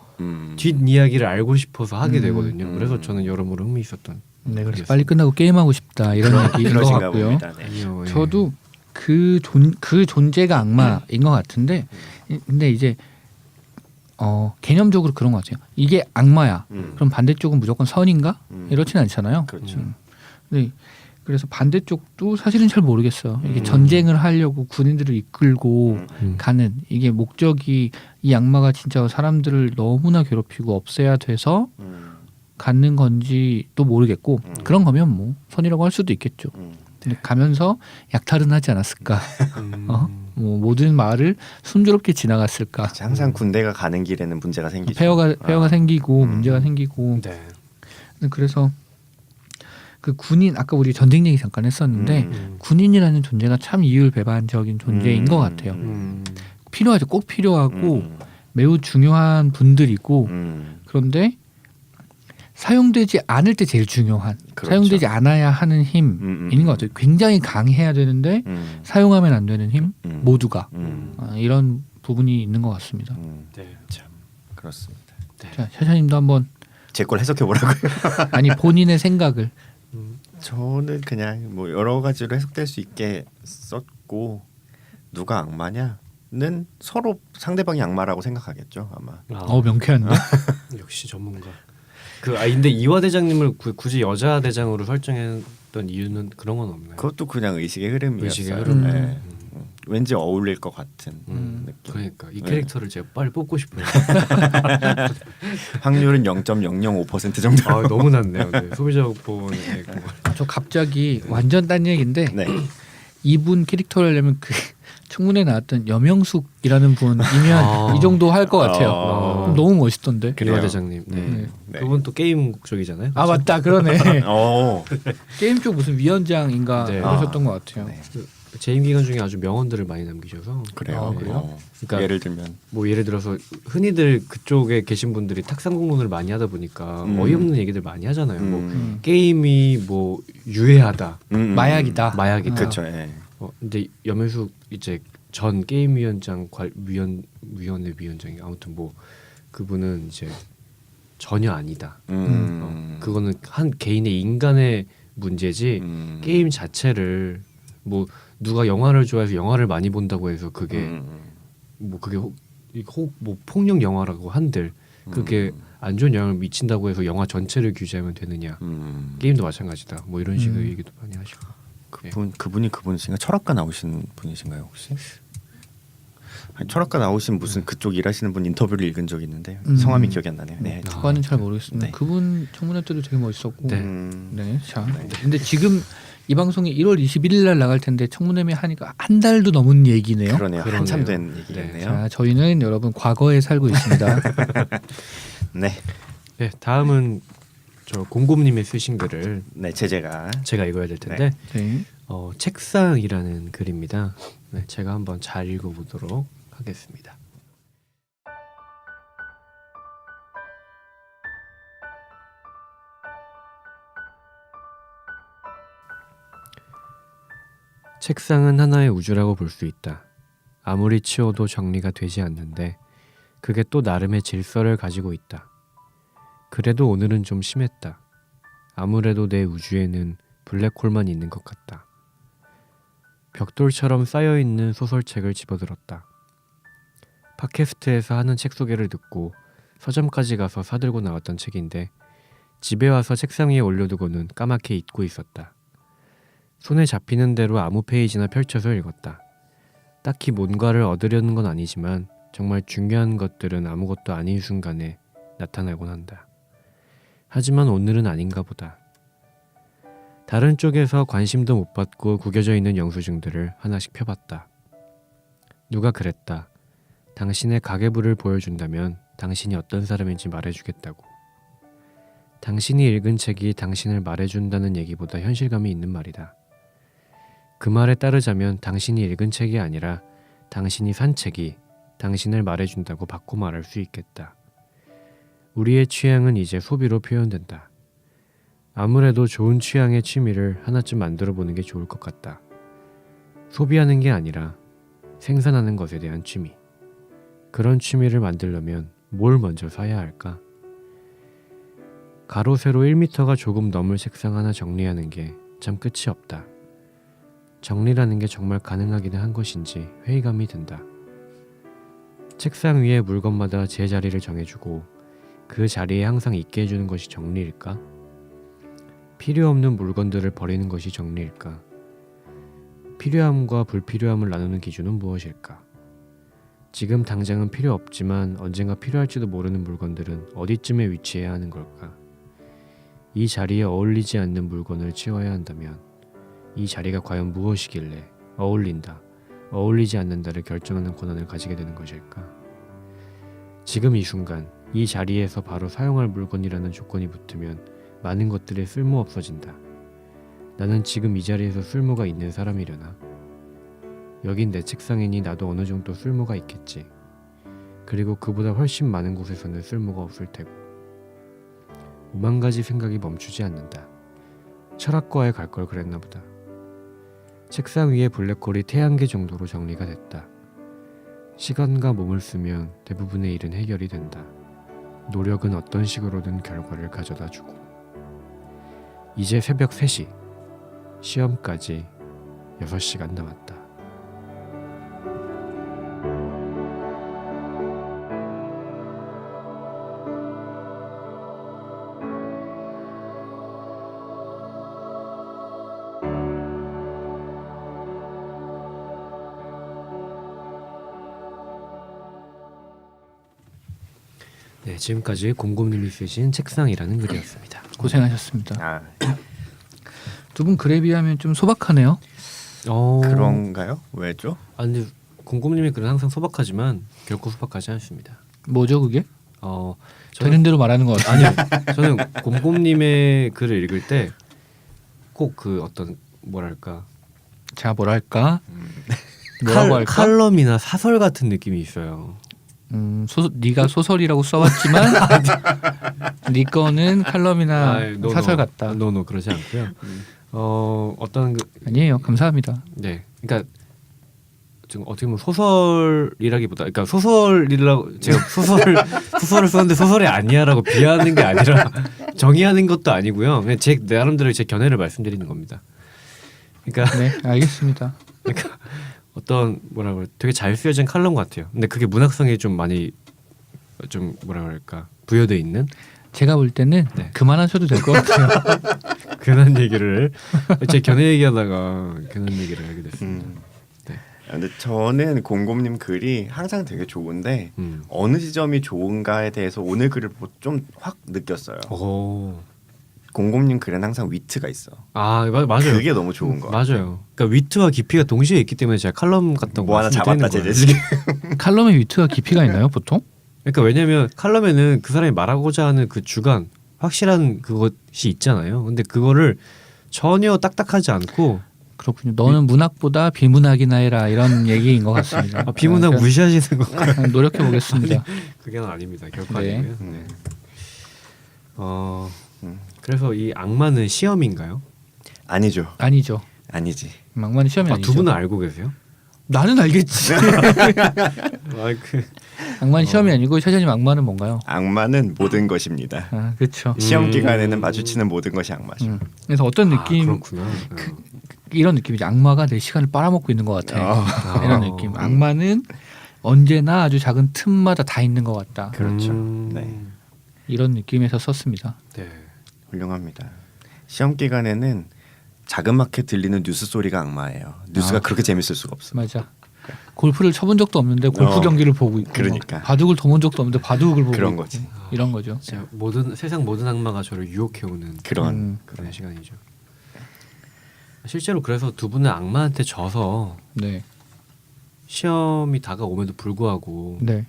뒷이야기를 알고 싶어서 하게 되거든요. 그래서 저는 여러모로 흥미있었던. 네, 그래서 빨리 끝나고 게임하고 싶다 이런 얘기인 것 같고요. 봅니다. 네. 아니요, 예. 저도 그 존재가 악마인 것 같은데 근데 이제 개념적으로 그런 것 같아요. 이게 악마야. 그럼 반대쪽은 무조건 선인가? 이렇지는 않잖아요. 그렇죠. 네. 그래서 반대쪽도 사실은 잘 모르겠어요. 이게 전쟁을 하려고 군인들을 이끌고 가는 이게 목적이 이 악마가 진짜 사람들을 너무나 괴롭히고 없애야 돼서 갖는 건지도 모르겠고 그런 거면 뭐 선이라고 할 수도 있겠죠. 근데 가면서 약탈은 하지 않았을까? 뭐 모든 마을을 순조롭게 지나갔을까? 항상 군대가 가는 길에는 문제가 생기죠. 폐허가 생기고 문제가 생기고 네. 그래서 그 군인 아까 우리 전쟁 얘기 잠깐 했었는데 군인이라는 존재가 참 이율배반적인 존재인 것 같아요. 필요하죠. 꼭 필요하고 매우 중요한 분들이고 그런데 사용되지 않을 때 제일 중요한 그렇죠. 사용되지 않아야 하는 힘인 것 같아요. 굉장히 강해야 되는데 사용하면 안 되는 힘 모두가 이런 부분이 있는 것 같습니다. 네. 참 그렇습니다. 자, 샤샤님도 한번 제 걸 해석해 보라고요. 아니 본인의 생각을 저는 그냥 뭐 여러 가지로 해석될 수 있게 썼고 누가 악마냐는 서로 상대방이 악마라고 생각하겠죠 아마. 명쾌한데. 역시 전문가. 근데 이화 대장님을 굳이 여자 대장으로 설정한 했던 이유는 그런 건 없나요? 그것도 그냥 의식의 흐름이었어요. 의식의 흐름. 네. 왠지 어울릴 것 같은 느낌. 그러니까 이 네. 캐릭터를 제가 빨리 뽑고 싶어요. 확률은 0.005% 정도. 아, 너무 낮네요. 네. 소비자 보호는 저 갑자기 완전 딴 얘기인데 네. 이분 캐릭터를 하려면 그 청문회에 나왔던 여명숙이라는 분이면 아. 이 정도 할 것 같아요. 어. 너무 멋있던데. 기노아 그래요. 대장님. 네. 네. 그분 또 게임 쪽이잖아요. 아 그렇죠? 맞다 그러네. 어. 게임 쪽 무슨 위원장인가 네. 그러셨던 것 같아요. 네. 재임 기간 중에 아주 명언들을 많이 남기셔서 그래요. 아, 그래요? 어. 그러니까 예를 들면 뭐 예를 들어서 흔히들 그쪽에 계신 분들이 탁상 공론을 많이 하다 보니까 음. 어이없는 얘기들 많이 하잖아요. 뭐 음. 게임이 뭐 유해하다, 마약이다. 마약이다. 아. 그렇죠. 예. 근데 염혜숙 이제 전 게임위원장 위원회 위원장이 아무튼 뭐 그분은 이제 전혀 아니다. 그거는 한 개인의 인간의 문제지 게임 자체를 뭐 누가 영화를 좋아해서 영화를 많이 본다고 해서 그게 뭐 그게 뭐 폭력 영화라고 한들 그게 안 좋은 영향을 미친다고 해서 영화 전체를 규제하면 되느냐? 게임도 마찬가지다. 뭐 이런 식의 얘기도 많이 하시고. 그분이신가 철학과 나오신 분이신가요 혹시? 아니, 철학과 나오신 무슨 그쪽 일하시는 분 인터뷰를 읽은 적이 있는데 성함이 기억이 안 나네요. 네. 그거는 잘 모르겠습니다. 네. 그분 청문회 때도 되게 멋있었고. 네. 네. 자. 근데 지금 이 방송이 1월 21일 날 나갈 텐데 청문회 하니까 한 달도 넘은 얘기네요. 그러네요. 한참 된 얘기겠네요. 자, 저희는 여러분 과거에 살고 있습니다. 네. 네, 다음은 저 곰곰님의 쓰신 글을 네, 제가 읽어야 될 텐데 네. 책상이라는 글입니다. 네, 제가 한번 잘 읽어보도록 하겠습니다. 책상은 하나의 우주라고 볼 수 있다. 아무리 치워도 정리가 되지 않는데 그게 또 나름의 질서를 가지고 있다. 그래도 오늘은 좀 심했다. 아무래도 내 우주에는 블랙홀만 있는 것 같다. 벽돌처럼 쌓여있는 소설책을 집어들었다. 팟캐스트에서 하는 책 소개를 듣고 서점까지 가서 사들고 나왔던 책인데 집에 와서 책상 위에 올려두고는 까맣게 잊고 있었다. 손에 잡히는 대로 아무 페이지나 펼쳐서 읽었다. 딱히 뭔가를 얻으려는 건 아니지만 정말 중요한 것들은 아무것도 아닌 순간에 나타나곤 한다. 하지만 오늘은 아닌가 보다. 다른 쪽에서 관심도 못 받고 구겨져 있는 영수증들을 하나씩 펴봤다. 누가 그랬다. 당신의 가계부를 보여준다면 당신이 어떤 사람인지 말해주겠다고. 당신이 읽은 책이 당신을 말해준다는 얘기보다 현실감이 있는 말이다. 그 말에 따르자면 당신이 읽은 책이 아니라 당신이 산 책이 당신을 말해준다고 바꿔 말할 수 있겠다. 우리의 취향은 이제 소비로 표현된다. 아무래도 좋은 취향의 취미를 하나쯤 만들어 보는 게 좋을 것 같다. 소비하는 게 아니라 생산하는 것에 대한 취미. 그런 취미를 만들려면 뭘 먼저 사야 할까? 가로 세로 1m가 조금 넘을 책상 하나 정리하는 게 참 끝이 없다. 정리라는 게 정말 가능하기는 한 것인지 회의감이 든다. 책상 위에 물건마다 제 자리를 정해주고 그 자리에 항상 있게 해주는 것이 정리일까? 필요 없는 물건들을 버리는 것이 정리일까? 필요함과 불필요함을 나누는 기준은 무엇일까? 지금 당장은 필요 없지만 언젠가 필요할지도 모르는 물건들은 어디쯤에 위치해야 하는 걸까? 이 자리에 어울리지 않는 물건을 치워야 한다면 이 자리가 과연 무엇이길래 어울린다, 어울리지 않는다를 결정하는 권한을 가지게 되는 것일까? 지금 이 순간 이 자리에서 바로 사용할 물건이라는 조건이 붙으면 많은 것들이 쓸모 없어진다. 나는 지금 이 자리에서 쓸모가 있는 사람이려나? 여긴 내 책상이니 나도 어느 정도 쓸모가 있겠지. 그리고 그보다 훨씬 많은 곳에서는 쓸모가 없을 테고. 5만 가지 생각이 멈추지 않는다. 철학과에 갈 걸 그랬나 보다. 책상 위에 블랙홀이 태양계 정도로 정리가 됐다. 시간과 몸을 쓰면 대부분의 일은 해결이 된다. 노력은 어떤 식으로든 결과를 가져다 주고. 이제 새벽 3시. 시험까지 6시간 남았다. 네, 지금까지 곰곰님이 쓰신 책상이라는 글이었습니다. 고생하셨습니다. 아 두 분 글에 비하면 좀 소박하네요. 그런가요? 왜죠? 아 근데 곰곰님의 글은 항상 소박하지만 결코 소박하지 않습니다. 뭐죠 그게? 저는 되는 대로 말하는 것 같아요. 아니요. 저는 곰곰님의 글을 읽을 때 꼭 그 어떤 뭐랄까 자 뭐랄까? 뭐라고 할까? 칼럼이나 사설 같은 느낌이 있어요. 네가 소설이라고 써왔지만 네 거는 칼럼이나 사설 같다. 노노 그러지 않고요. 어떤 아니에요. 감사합니다. 네, 그러니까 좀 어떻게 보면 소설이라기보다, 그러니까 소설이라고 제가 소설을 썼는데 소설이 아니야라고 비하하는 게 아니라 정의하는 것도 아니고요. 그냥 제 나름대로 제 견해를 말씀드리는 겁니다. 그러니까 네, 알겠습니다. 그러니까 어떤 뭐라 그래 되게 잘 쓰여진 칼럼 같아요. 근데 그게 문학성이 좀 많이 좀 뭐라 그럴까 부여돼 있는 제가 볼 때는 네. 그만하셔도 될 것 같아요. 괜한 얘기를 제 견해 얘기하다가 괜한 얘기를 하게 됐습니다. 근데 저는 곰곰님 글이 항상 되게 좋은데 음. 어느 지점이 좋은가에 대해서 오늘 글을 보고 좀 확 느꼈어요. 오. 곰곰님 글은 항상 위트가 있어. 아 맞아요. 그게 너무 좋은 거. 맞아요. 그러니까 위트와 깊이가 동시에 있기 때문에 제가 칼럼 같다고 뭐 하나 잡았다 말씀드리는 제재 거예요. 지금. 칼럼의 위트가 깊이가 있나요, 보통? 그러니까 왜냐하면 칼럼에는 그 사람이 말하고자 하는 그 주관 확실한 그것이 있잖아요. 근데 그거를 전혀 딱딱하지 않고 그렇군요. 너는 문학보다 비문학이나 해라 이런 얘기인 것 같습니다. 비문학 무시하시는 건가요? 노력해 보겠습니다. 그게는 아닙니다. 결코 네. 아니고요. 네. 그래서 이 악마는 시험인가요? 아니죠. 아니죠. 아니지. 막만의 시험이 아니죠. 두 분은 알고 계세요? 나는 알겠지. 악마는 시험이 아니고 샤샤님 악마는 뭔가요? 악마는 모든 것입니다. 아 그렇죠. 시험 기간에는 마주치는 모든 것이 악마죠. 그래서 어떤 느낌 그렇구나. 이런 느낌이죠. 악마가 내 시간을 빨아먹고 있는 것 같아. 이런 느낌. 음. 악마는 언제나 아주 작은 틈마다 다 있는 것 같다. 그렇죠. 네. 이런 느낌에서 썼습니다. 네. 훌륭합니다. 시험 기간에는 자그맣게 들리는 뉴스 소리가 악마예요. 뉴스가 그렇게 재밌을 수가 없어. 맞아. 골프를 쳐본 적도 없는데 골프 경기를 보고 있고, 그러니까. 바둑을 둬본 적도 없는데 바둑을 보고 그런 있고, 거지. 이런 거죠. 진짜 세상 모든 악마가 저를 유혹해오는 그런 그런 시간이죠. 실제로 그래서 두 분은 악마한테 져서 네, 시험이 다가옴에도 불구하고 네.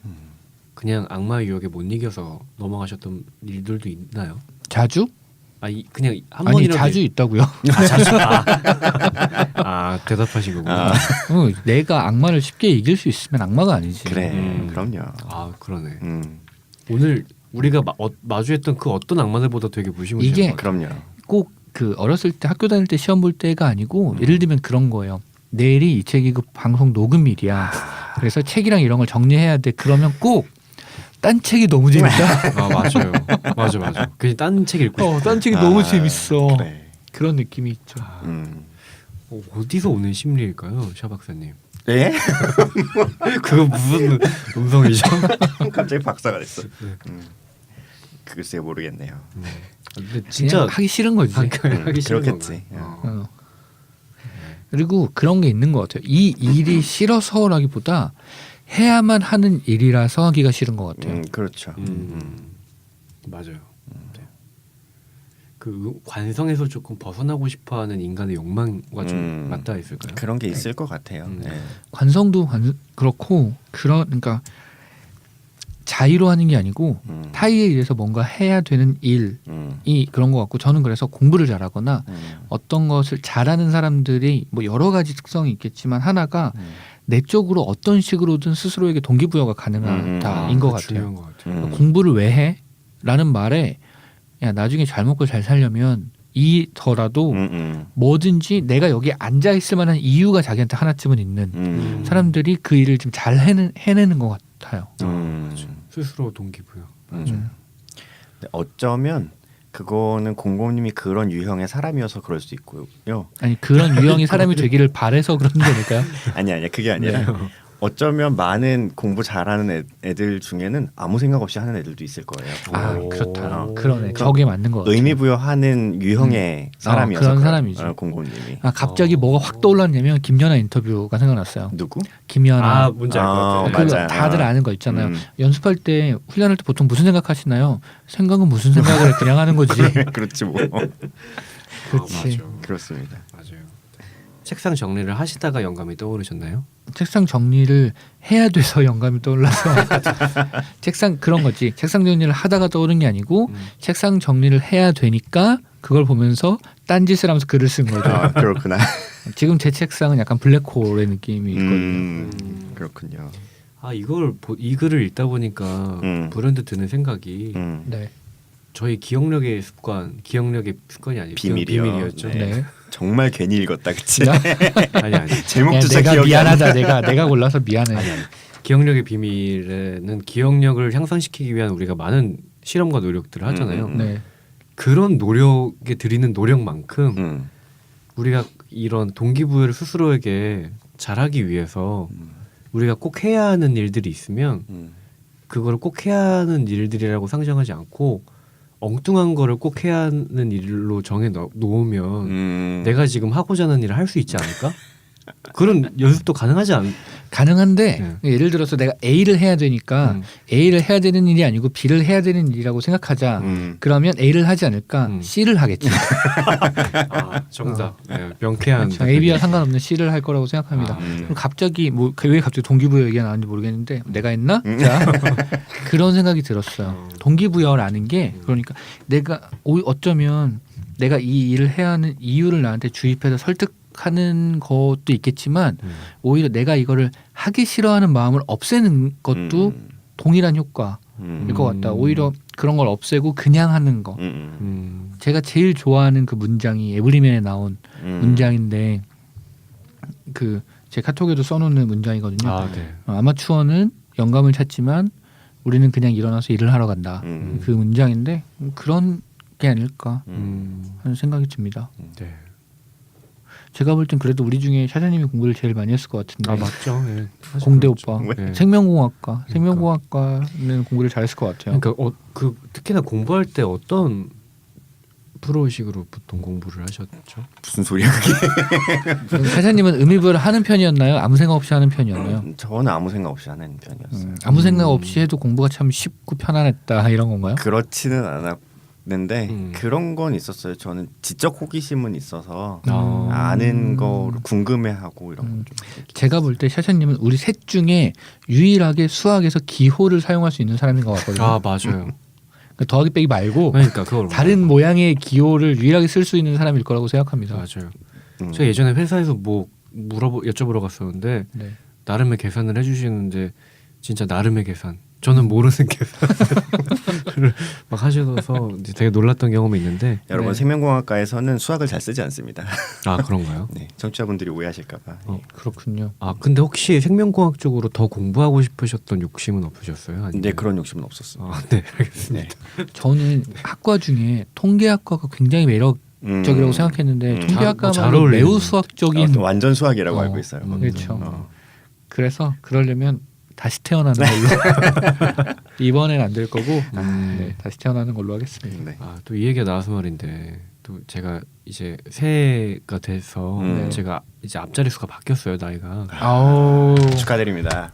그냥 악마의 유혹에 못 이겨서 넘어가셨던 일들도 있나요? 자주? 그냥 한 아니 번이라도 자주 있다고요. 자주 대답하신 거구나. 내가 악마를 쉽게 이길 수 있으면 악마가 아니지. 그래. 그럼요. 그러네. 음. 오늘 우리가 마주했던 그 어떤 악마들보다 되게 무시무시한 이게 것 같아요. 그럼요. 꼭 그 어렸을 때 학교 다닐 때 시험 볼 때가 아니고 예를 들면 그런 거예요. 내일이 이 책이 그 방송 녹음일이야. 그래서 책이랑 이런 걸 정리해야 돼. 그러면 꼭 딴 책이 너무 재밌다. 맞아요. 맞아. 그냥 딴 책 읽고 싶어. 딴 책이 너무 재밌어. 그래. 그런 느낌이 있죠. 어디서 오는 심리일까요, 샤 박사님? 예? 그거 무슨 음성이죠? 갑자기 박사가 됐어. 네. 글쎄 모르겠네요. 근데 진짜 진짜 하기 싫은 거지. 하기 싫은 그렇겠지. 건가요? 그리고 그런 게 있는 것 같아요. 이 일이 싫어서라기보다 해야만 하는 일이라서 하기가 싫은 것 같아요. 그렇죠. 맞아요. 네. 그 관성에서 조금 벗어나고 싶어하는 인간의 욕망과 좀 맞닿아 있을까요? 그런 게 있을 것 같아요. 네. 관성도 그렇고 그러니까 자의로 하는 게 아니고 타의에 의해서 뭔가 해야 되는 일이 그런 것 같고 저는 그래서 공부를 잘하거나 어떤 것을 잘하는 사람들이 뭐 여러 가지 특성이 있겠지만 하나가 내적으로 어떤 식으로든 스스로에게 동기부여가 가능하다인 것 같아요. 중요한 것 같아요. 공부를 왜 해? 라는 말에 야 나중에 잘 먹고 잘 살려면 이더라도 뭐든지 내가 여기 앉아 있을 만한 이유가 자기한테 하나쯤은 있는 사람들이 그 일을 좀 잘 해내는 것 같아요. 그렇죠. 스스로 동기부여. 근데 어쩌면 그거는 공공님이 그런 유형의 사람이어서 그럴 수 있고요. 아니 그런 유형의 사람이 되기를 바래서 그런 게 아닐까요? 아니야 그게 아니라 어쩌면 많은 공부 잘하는 애들 중에는 아무 생각 없이 하는 애들도 있을 거예요. 아 오. 그렇다. 어. 그러네. 저게 맞는 거 같아요. 의미 부여하는 유형의 사람이어서 그런 그래요. 사람이지. 공공님이. 아 갑자기 뭐가 확 떠올랐냐면 김연아 인터뷰가 생각났어요. 누구? 김연아. 아 뭔지 알 것 같아요. 그거 맞아요. 다들 아는 거 있잖아요. 음. 연습할 때 훈련할 때 보통 무슨 생각하시나요? 생각은 무슨 생각을 해? 그냥 하는 거지. 그렇지 뭐. 그렇지. 맞아. 그렇습니다. 맞아요. 책상 정리를 하시다가 영감이 떠오르셨나요? 책상 정리를 해야 돼서 영감이 떠올라서 책상 그런 거지. 책상 정리를 하다가 떠오른 게 아니고 책상 정리를 해야 되니까 그걸 보면서 딴짓을 하면서 글을 쓴 거죠. 아, 그렇구나. 지금 제 책상은 약간 블랙홀의 느낌이 있거든요. 그렇군요. 아 이걸 이 글을 읽다 보니까 불현듯 드는 생각이 네. 저희 기억력의 습관이 아니고 비밀이요. 비밀이었죠. 네. 네. 정말 괜히 읽었다, 그치? 아니 제목조차 내가 기억이 안 나. 미안하다. 내가 골라서 미안해. 기억력의 비밀에는 기억력을 향상시키기 위한 우리가 많은 실험과 노력들을 하잖아요. 네. 그런 노력에 들이는 노력만큼 음. 우리가 이런 동기부여를 스스로에게 잘하기 위해서 우리가 꼭 해야 하는 일들이 있으면 그거를 꼭 해야 하는 일들이라고 상정하지 않고 엉뚱한 거를 꼭 해야 하는 일로 정해 놓으면 내가 지금 하고자 하는 일을 할 수 있지 않을까? 그런 연습도 가능하지 않? 가능한데 예를 들어서 내가 A를 해야 되니까 A를 해야 되는 일이 아니고 B를 해야 되는 일이라고 생각하자. 그러면 A를 하지 않을까? C를 하겠지. 아, 정답. 네, 명쾌한. 그렇죠. A, B와 상관없는 C를 할 거라고 생각합니다. 그럼 갑자기 왜 갑자기 동기부여 얘기가 나왔는지 모르겠는데 내가 했나? 자, 그런 생각이 들었어요. 동기부여라는 게 그러니까 내가 어쩌면 내가 이 일을 해야 하는 이유를 나한테 주입해서 설득하는 것도 있겠지만 오히려 내가 이거를 하기 싫어하는 마음을 없애는 것도 동일한 효과일 것 같다. 오히려 그런 걸 없애고 그냥 하는 거. 제가 제일 좋아하는 그 문장이 에브리맨에 나온 문장인데 그 제 카톡에도 써놓는 문장이거든요. 아, 네. 아마추어는 영감을 찾지만 우리는 그냥 일어나서 일을 하러 간다. 그 문장인데 그런 게 아닐까 하는 생각이 듭니다. 네. 제가 볼 땐 그래도 우리 중에 샤샤님이 공부를 제일 많이 했을 것 같은데. 아 맞죠. 예. 공대 오빠. 네. 생명공학과는 공부를 잘했을 것 같아요. 그러니까 그 특히나 공부할 때 어떤 프로식으로 보통 공부를 하셨죠? 무슨 소리야 그게? 샤샤님은 의미부여를 하는 편이었나요? 아무 생각 없이 하는 편이었나요? 저는 아무 생각 없이 하는 편이었어요. 아무 생각 없이 해도 공부가 참 쉽고 편안했다 이런 건가요? 그렇지는 않았는데 그런 건 있었어요. 저는 지적 호기심은 있어서 아는 거를 궁금해하고 이런 거 좀. 제가 볼 때 샤샤님은 우리 셋 중에 유일하게 수학에서 기호를 사용할 수 있는 사람인 것 같거든요. 아 맞아요. 그러니까 더하기 빼기 말고 그러니까 그걸 다른 모양의 기호를 유일하게 쓸 수 있는 사람일 거라고 생각합니다. 맞아요. 제가 예전에 회사에서 뭐 여쭤보러 갔었는데 네. 나름의 계산을 해주시는데 진짜 나름의 계산. 저는 모르는 계산을 막 하셔서 이제 되게 놀랐던 경험이 있는데. 여러분 네. 생명공학과에서는 수학을 잘 쓰지 않습니다. 아 그런가요? 네, 청취자분들이 오해하실까봐. 그렇군요. 아 근데 혹시 생명공학 쪽으로 더 공부하고 싶으셨던 욕심은 없으셨어요? 아니면? 네, 그런 욕심은 없었어요. 아, 네 알겠습니다. 저는 학과 중에 통계학과가 굉장히 매력적이라고 생각했는데 잘 통계학과만 어울리는. 매우 수학적인 완전 수학이라고 알고 있어요. 그렇죠. 그래서 그러려면 다시 태어나는 걸로 이번엔 안 될 거고 네, 다시 태어나는 걸로 하겠습니다. 네. 아, 또 이 얘기가 나와서 말인데 또 제가 이제 새해가 돼서 제가 이제 앞자리 수가 바뀌었어요 나이가. 아우 축하드립니다.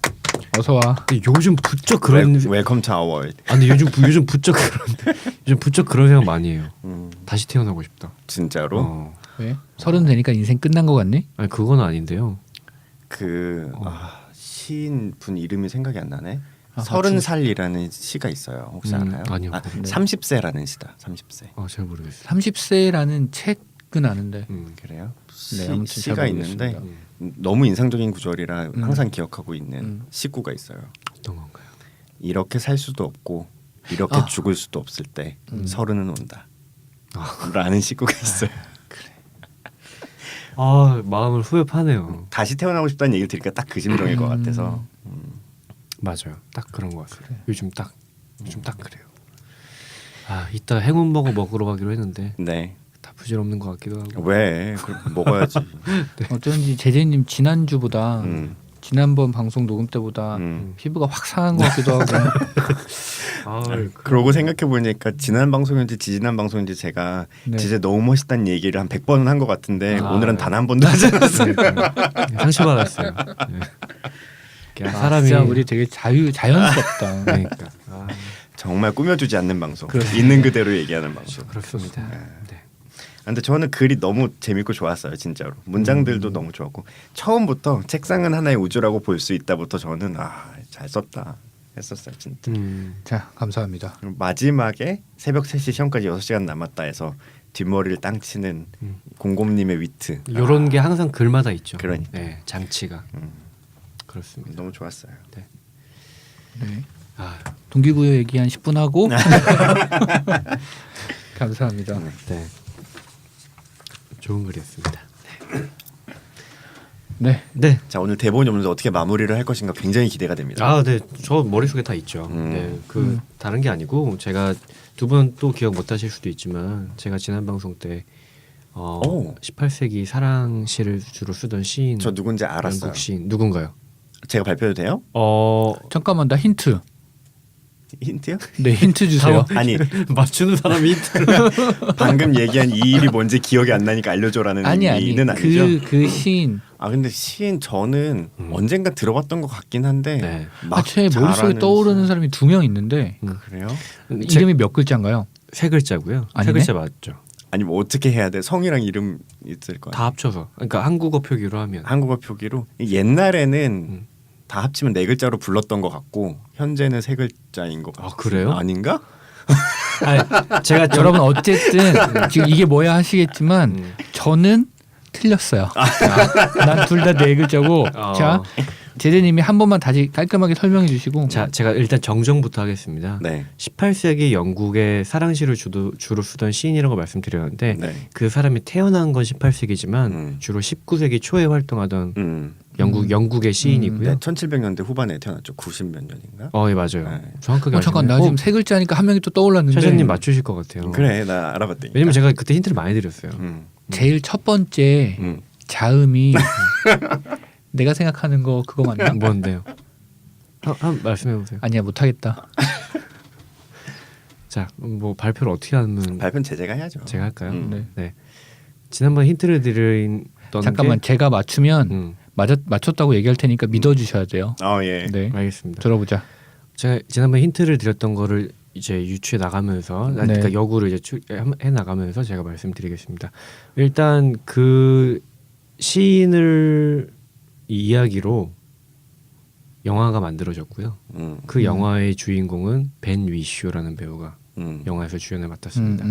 어서 와. 근데 요즘 부쩍 그런 웰컴 투 아워 월드. 아 근데 요즘 부쩍 그런 생각 많이 해요. 다시 태어나고 싶다. 진짜로? 왜? 30 되니까 인생 끝난 거 같니? 아니 그건 아닌데요. 시인 분 이름이 생각이 안 나네. 아, 30살이라는 시가 있어요. 혹시 알아요? 아니요. 30세라는 시다. 30세. 잘 모르겠어요. 30세라는 책은 아는데 그래요? 네, 아무튼 잘 시가 있는데 모르겠습니다. 너무 인상적인 구절이라 항상 기억하고 있는 시구가 있어요. 어떤 건가요? 이렇게 살 수도 없고 이렇게 죽을 수도 없을 때 서른은 온다. 라는 시구가 있어요. 아 마음을 후회하네요. 다시 태어나고 싶다는 얘기를 들으니까 딱 그 심정일 것 같아서. 맞아요. 딱 그런 것 같아요. 요즘 딱 그래요. 아 이따 행운버거 먹으러 가기로 했는데 네. 다 부질없는 것 같기도 하고. 왜? 그럼 먹어야지. 어쩐지 제재님 지난주보다 지난번 방송 녹음 때보다 피부가 확 상한 것 같기도 하고. 아, 그러고 생각해 보니까 지난 방송인지 지지난 방송인지 제가 네. 진짜 너무 멋있다는 얘기를 한 100번은 한 것 같은데 아, 오늘은 네. 단 한 번도 하지 않았어요. 상처받았어요. 네. 그냥 사람이 진짜 우리 되게 자연스럽다. 그러니까 아, 정말 꾸며주지 않는 방송. 그렇습니다. 있는 그대로 얘기하는 방송. 그렇습니다. 네. 근데 저는 글이 너무 재밌고 좋았어요, 진짜로. 문장들도 너무 좋았고 처음부터 책상은 하나의 우주라고 볼 수 있다부터 저는 잘 썼다 했었어요, 진짜. 자, 감사합니다. 그리고 마지막에 새벽 3시 시험까지 6시간 남았다 해서 뒷머리를 땅 치는 곰곰님의 위트. 이런 게 항상 글마다 있죠. 그러니까. 네, 장치가 그렇습니다. 너무 좋았어요. 네. 아, 동기부여 얘기 한 10분 하고 감사합니다. 네, 좋은 글이었습니다. 네. 네. 자, 오늘 대본이 없는데 어떻게 마무리를 할 것인가 굉장히 기대가 됩니다. 아, 네, 저 머릿속에 다 있죠. 네, 다른 게 아니고 제가 두 분 또 기억 못하실 수도 있지만 제가 지난 방송 때 오. 18세기 사랑시를 주로 쓰던 시인, 저 누군지 알았어요. 영국 시인 누군가요? 제가 발표해도 돼요? 잠깐만, 나 힌트. 힌트요? 네, 힌트 주세요. 아니 맞추는 사람이 방금 얘기한 이 일이 뭔지 기억이 안 나니까 알려줘라는 아니 의미는 아니죠? 그 시인. 아 근데 시인 저는 언젠가 들어봤던 것 같긴 한데 네. 막 제 머릿속에 잘하는 떠오르는 시인. 사람이 2명 있는데 그래요? 이름이 몇 글자인가요? 세 글자고요. 세 아니네? 글자 맞죠? 아니 뭐 어떻게 해야 돼? 성이랑 이름 있을 거야. 다 합쳐서. 그러니까 한국어 표기로 하면 한국어 표기로 옛날에는 다 합치면 4글자로 불렀던 것 같고 현재는 3글자인 것 같아요. 그래요? 아닌가? 아니, 제가 여러분 어쨌든 지금 이게 뭐야 하시겠지만 저는 틀렸어요. 난 둘 다 4글자고. 자, 제재님이 한 번만 다시 깔끔하게 설명해 주시고. 자, 제가 일단 정정부터 하겠습니다. 네. 18세기 영국의 사랑시를 주로 쓰던 시인이라고 말씀드렸는데 네. 그 사람이 태어난 건 18세기지만 주로 19세기 초에 활동하던 영국의 시인이고요. 네, 1700년대 후반에 태어났죠. 90몇 년인가? 예, 맞아요. 네. 정확하게 잠깐 나 아시네요. 지금 3글자니까 한 명이 또 떠올랐는데. 차장님 맞추실 것 같아요. 그래 나 알아봤다니까. 왜냐면 제가 그때 힌트를 많이 드렸어요. 제일 첫 번째 자음이 내가 생각하는 거 그거 맞나? 뭔데요? 한 말씀해 보세요. 아니야, 못하겠다. 자, 뭐 발표를 어떻게 하면 발표는 제가 해야죠. 제가 할까요? 네. 네. 지난번 힌트를 드렸던 잠깐만, 게 제가 맞추면 맞췄다고 얘기할 테니까 믿어주셔야 돼요. 예. 네, 알겠습니다. 들어보자. 제가 지난번 힌트를 드렸던 거를 이제 유추해 나가면서 네. 그러니까 역으로 이제 해 나가면서 제가 말씀드리겠습니다. 일단 그 시인을 이야기로 영화가 만들어졌고요. 그 영화의 주인공은 벤 위쇼라는 배우가 영화에서 주연을 맡았습니다.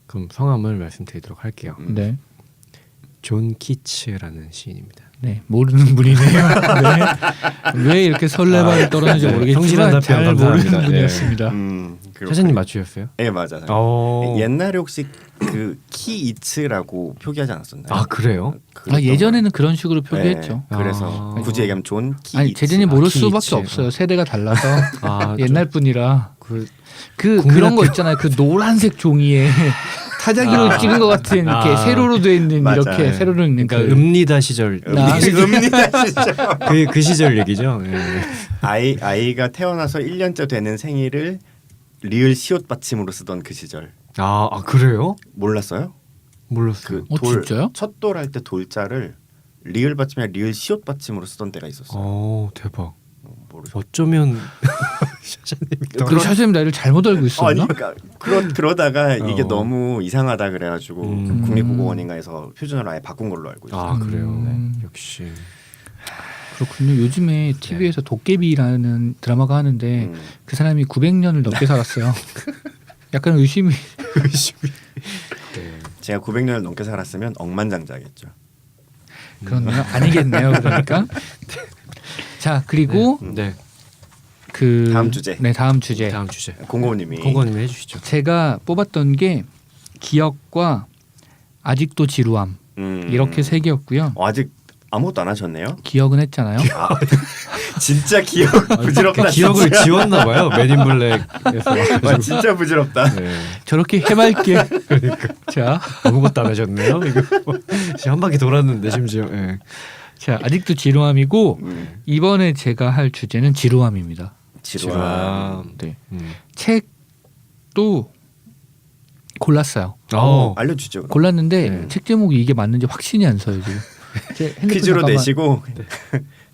그럼 성함을 말씀드리도록 할게요. 네, 존 키츠라는 시인입니다. 네, 모르는 분이네요. 네. 왜 이렇게 설레발을 떨었는지 성실한 모르겠지만 답변 잘 감사합니다. 모르는 분이었습니다. 차장님 맞추셨어요? 예 맞아요. 옛날에 혹시 그 키이츠라고 표기하지 않았었나요? 아 그래요? 예전에는 그런 식으로 표기했죠. 네, 그래서 굳이 얘기하면 존 키이츠. 아니, 제진이 모를 키이츠. 수밖에 없어요. 세대가 달라서 아, 옛날 분이라 국민학교- 그런 거 있잖아요. 그 노란색 종이에 타자기로 찍은 것 같은 이렇게 세로로 돼 있는 맞아요. 이렇게 세로로 있는 그러니까 음리다 시절 아, 그 시절 얘기죠. 예. 아이가 태어나서 1년째 되는 생일을 리을 시옷 받침으로 쓰던 그 시절. 아 그래요? 몰랐어요? 몰랐어요. 진짜요? 첫 돌 할 때 돌자를 리을 받침이나 리을 시옷 받침으로 쓰던 때가 있었어요. 대박. 모르죠. 어쩌면 샤샤님이 그 사장님 나이를 잘못 알고 아니 있었나? 그러니까 그러다가 이게 너무 이상하다 그래가지고 국립국어원인가에서 표준어로 아예 바꾼 걸로 알고 있어요. 아 그래요. 역시 그렇군요. 요즘에 TV에서 도깨비라는 드라마가 하는데 그 사람이 900년을 넘게 살았어요. 약간 의심이. 제가 900년을 넘게 살았으면 억만장자겠죠. 그렇네요. 아니겠네요. 그러니까. 자, 그리고 네. 그 다음 주제. 네, 다음 주제. 다음 주제. 공고님이 공건님이 해주시죠. 제가 뽑았던 게 기억과 아직도 지루함 이렇게 세 개였고요. 아직 아무것도 안 하셨네요. 기억은 했잖아요. 진짜 기억 부질없다. 기억을 진짜. 지웠나 봐요. 맨인 블랙에서. 와, 진짜 부질없다. 네. 저렇게 해맑게. 그러니까. 자, 아무것도 안 하셨네요. 이거 지금 한 바퀴 돌았는데 심지어. 예. 자, 아직도 지루함이고 이번에 제가 할 주제는 지루함입니다. 지루함. 네. 음. 책도 골랐어요. 알려주죠. 그럼. 골랐는데 네. 책 제목이 이게 맞는지 확신이 안 서요 지금. 제 핸드폰 퀴즈로 잠깐만- 내시고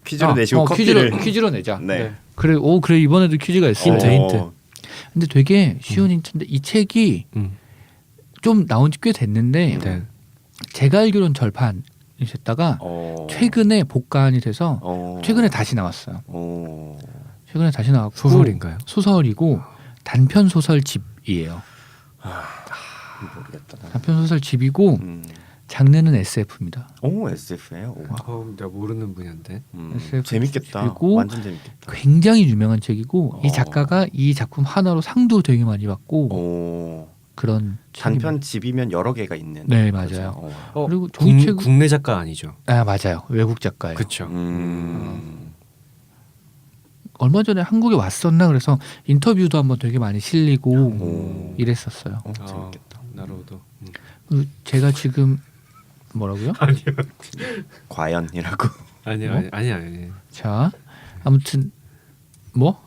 퀴즈로 내시고 커피를 퀴즈로 내자. 네. 그래, 그래 이번에도 퀴즈가 있어. 힌트, 힌트. 근데 되게 쉬운 힌트인데 이 책이 음. 좀 나온 지 꽤 됐는데 네. 제가 알기로는 절판이 됐다가 최근에 복간이 돼서 최근에 다시 나왔어요. 최근에 다시 나왔고 소설인가요? 소설이고 단편 소설집이에요. 모르겠다. 단편 소설집이고 장르는 SF입니다. 오 SF예요. 내가 모르는 분야인데. SF 재밌겠다. 그리고 완전 재밌겠다. 굉장히 유명한 책이고 이 작가가 이 작품 하나로 상도 되게 많이 받고 그런 단편 집이면 여러 개가 있는. 네, 맞아요. 그렇죠? 그리고 종이책 국내 작가 아니죠? 맞아요. 외국 작가예요. 그렇죠. 얼마 전에 한국에 왔었나 그래서 인터뷰도 한번 되게 많이 실리고 이랬었어요. 재밌겠다. 나로도. 그리고 제가 지금 뭐라고요? 과연이라고. 아니야. 자, 아무튼 뭐?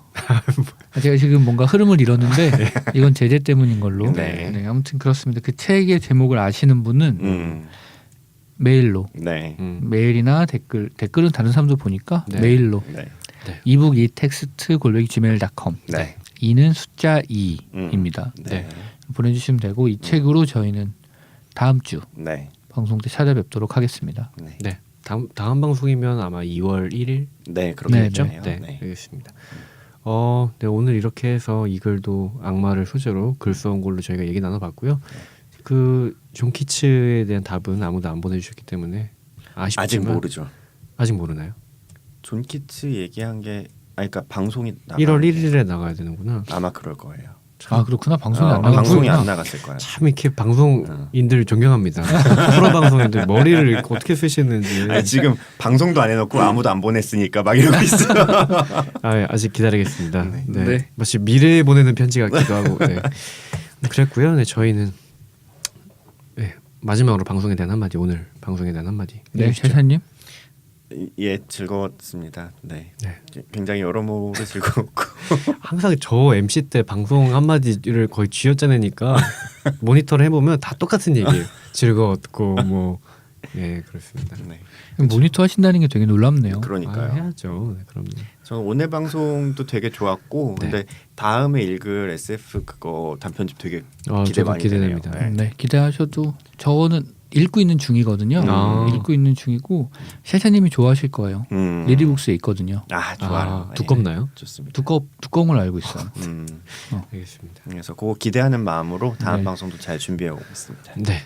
제가 지금 뭔가 흐름을 잃었는데 이건 제재 때문인 걸로. 네. 아무튼 그렇습니다. 그 책의 제목을 아시는 분은 메일로, 네. 메일이나 댓글은 다른 사람도 보니까 네. 메일로 네. 이북 이텍스트 @gmail.com. 네. 2는 숫자 2입니다. 네. 보내주시면 되고 이 책으로 저희는 다음 주 네. 방송 때 찾아뵙도록 하겠습니다. 네. 네. 다음 방송이면 아마 2월 1일. 네. 그렇겠죠. 네, 네. 알겠습니다. 네, 오늘 이렇게 해서 이 글도 악마를 소재로 글 써온 걸로 저희가 얘기 나눠봤고요. 그 존 키츠에 대한 답은 아무도 안 보내주셨기 때문에 아쉽지만 아직 모르죠. 아직 모르나요? 존 키츠 얘기한 게 그러니까 방송이 1월 1일에 나가야 되는구나. 아마 그럴 거예요. 그렇구나. 방송이 안 나가고 방송이 안 나갔을 거예요. 참 이렇게 방송인들 존경합니다. 프로 방송인들 머리를 이렇게 어떻게 쓰시는지. 아니, 지금 방송도 안 해놓고 아무도 안 보냈으니까 막 이러고 있어. 아직 기다리겠습니다. 네. 네. 네. 마치 미래에 보내는 편지 같기도 하고. 네. 그랬고요. 네, 저희는 마지막으로 방송에 대한 한마디, 오늘 방송에 대한 한마디. 네, 해주시죠. 셰사님. 예, 즐거웠습니다. 네. 네. 굉장히 여러모로 즐거웠고. 항상 저 MC 때 방송 한마디를 거의 쥐어짜내니까 모니터를 해보면 다 똑같은 얘기예요. 즐거웠고 뭐 그렇습니다. 네. 모니터 하신다는 게 되게 놀랍네요. 그러니까요. 해야죠. 네, 그럼요. 저는 오늘 방송도 되게 좋았고, 네. 근데 다음에 읽을 SF 그거 단편집 되게 기대 저도 많이 기대됩니다. 되네요. 네, 기대하셔도 저는 읽고 있는 중이거든요. 읽고 있는 중이고 셰사님이 좋아하실 거예요. 리디북스에 있거든요. 좋아요. 두껍나요? 좋습니다. 두꺼운 걸 알고 있어요. 알겠습니다. 그래서 그거 기대하는 마음으로 다음 네. 방송도 잘 준비해 오겠습니다. 네.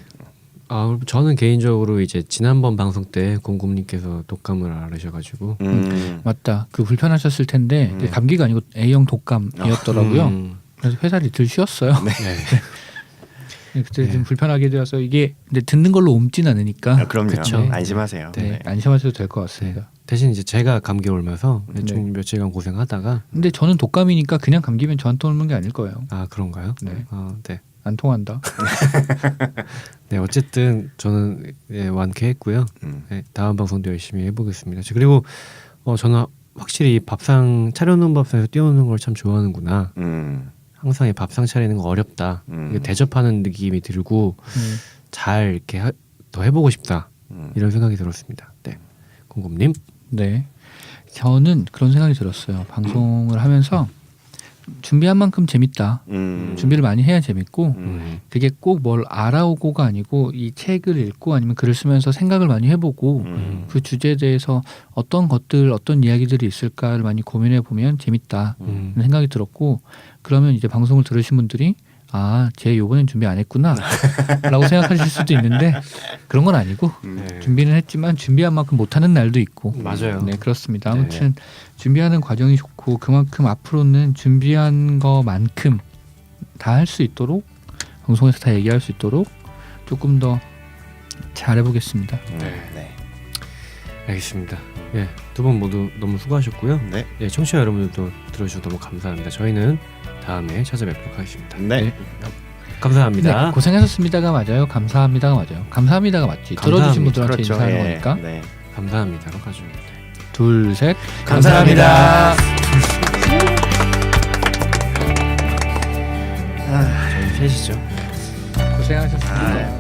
저는 개인적으로 이제 지난번 방송 때 공금님께서 독감을 앓으셔가지고 맞다. 그 불편하셨을 텐데 감기가 아니고 A형 독감이었더라고요. 그래서 회사를 이틀 쉬었어요. 네. 네, 그때 좀 불편하게 되어서 이게 근데 듣는 걸로 옮진 않으니까. 그럼요. 그쵸. 안심하세요. 네, 안심하셔도 될 것 같습니다. 대신 이제 제가 감기 옮아서 네. 좀 며칠간 고생하다가 근데 저는 독감이니까 그냥 감기면 저한테 오는 게 아닐 거예요. 그런가요? 네. 네. 안 통한다. 네, 어쨌든 저는 완쾌했고요. 네, 다음 방송도 열심히 해보겠습니다. 그리고 저는 확실히 밥상 차려놓은 밥상에서 띄워놓는 걸 참 좋아하는구나. 항상 이 밥상 차리는 거 어렵다. 이게 대접하는 느낌이 들고 잘 이렇게 더 해보고 싶다. 이런 생각이 들었습니다. 네, 공금님. 네, 저는 그런 생각이 들었어요. 방송을 하면서 준비한 만큼 재밌다. 준비를 많이 해야 재밌고 그게 꼭 뭘 알아오고가 아니고 이 책을 읽고 아니면 글을 쓰면서 생각을 많이 해보고 그 주제에 대해서 어떤 것들 어떤 이야기들이 있을까를 많이 고민해 보면 재밌다 이런 생각이 들었고 그러면 이제 방송을 들으신 분들이 쟤 요번엔 준비 안 했구나 라고 생각하실 수도 있는데 그런 건 아니고 준비는 했지만 준비한 만큼 못하는 날도 있고 맞아요. 네, 그렇습니다. 아무튼 준비하는 과정이 좋고 그만큼 앞으로는 준비한 거만큼 다 할 수 있도록 방송에서 다 얘기할 수 있도록 조금 더 잘해보겠습니다. 네. 알겠습니다. 두 분 모두 너무 수고하셨고요. 네. 청취자 여러분들도 들어주셔서 너무 감사합니다. 저희는 다음에 찾아뵙도록 하겠습니다. 네. 감사합니다. 네, 고생하셨습니다가 맞아요. 감사합니다가 맞아요. 감사합니다 맞지. 들어주신 분들한테 그렇죠. 인사하는 예. 거니까. 네. 감사합니다로 가져오면 돼. 둘, 셋. 감사합니다. 저희 셋이죠. 고생하셨습니다.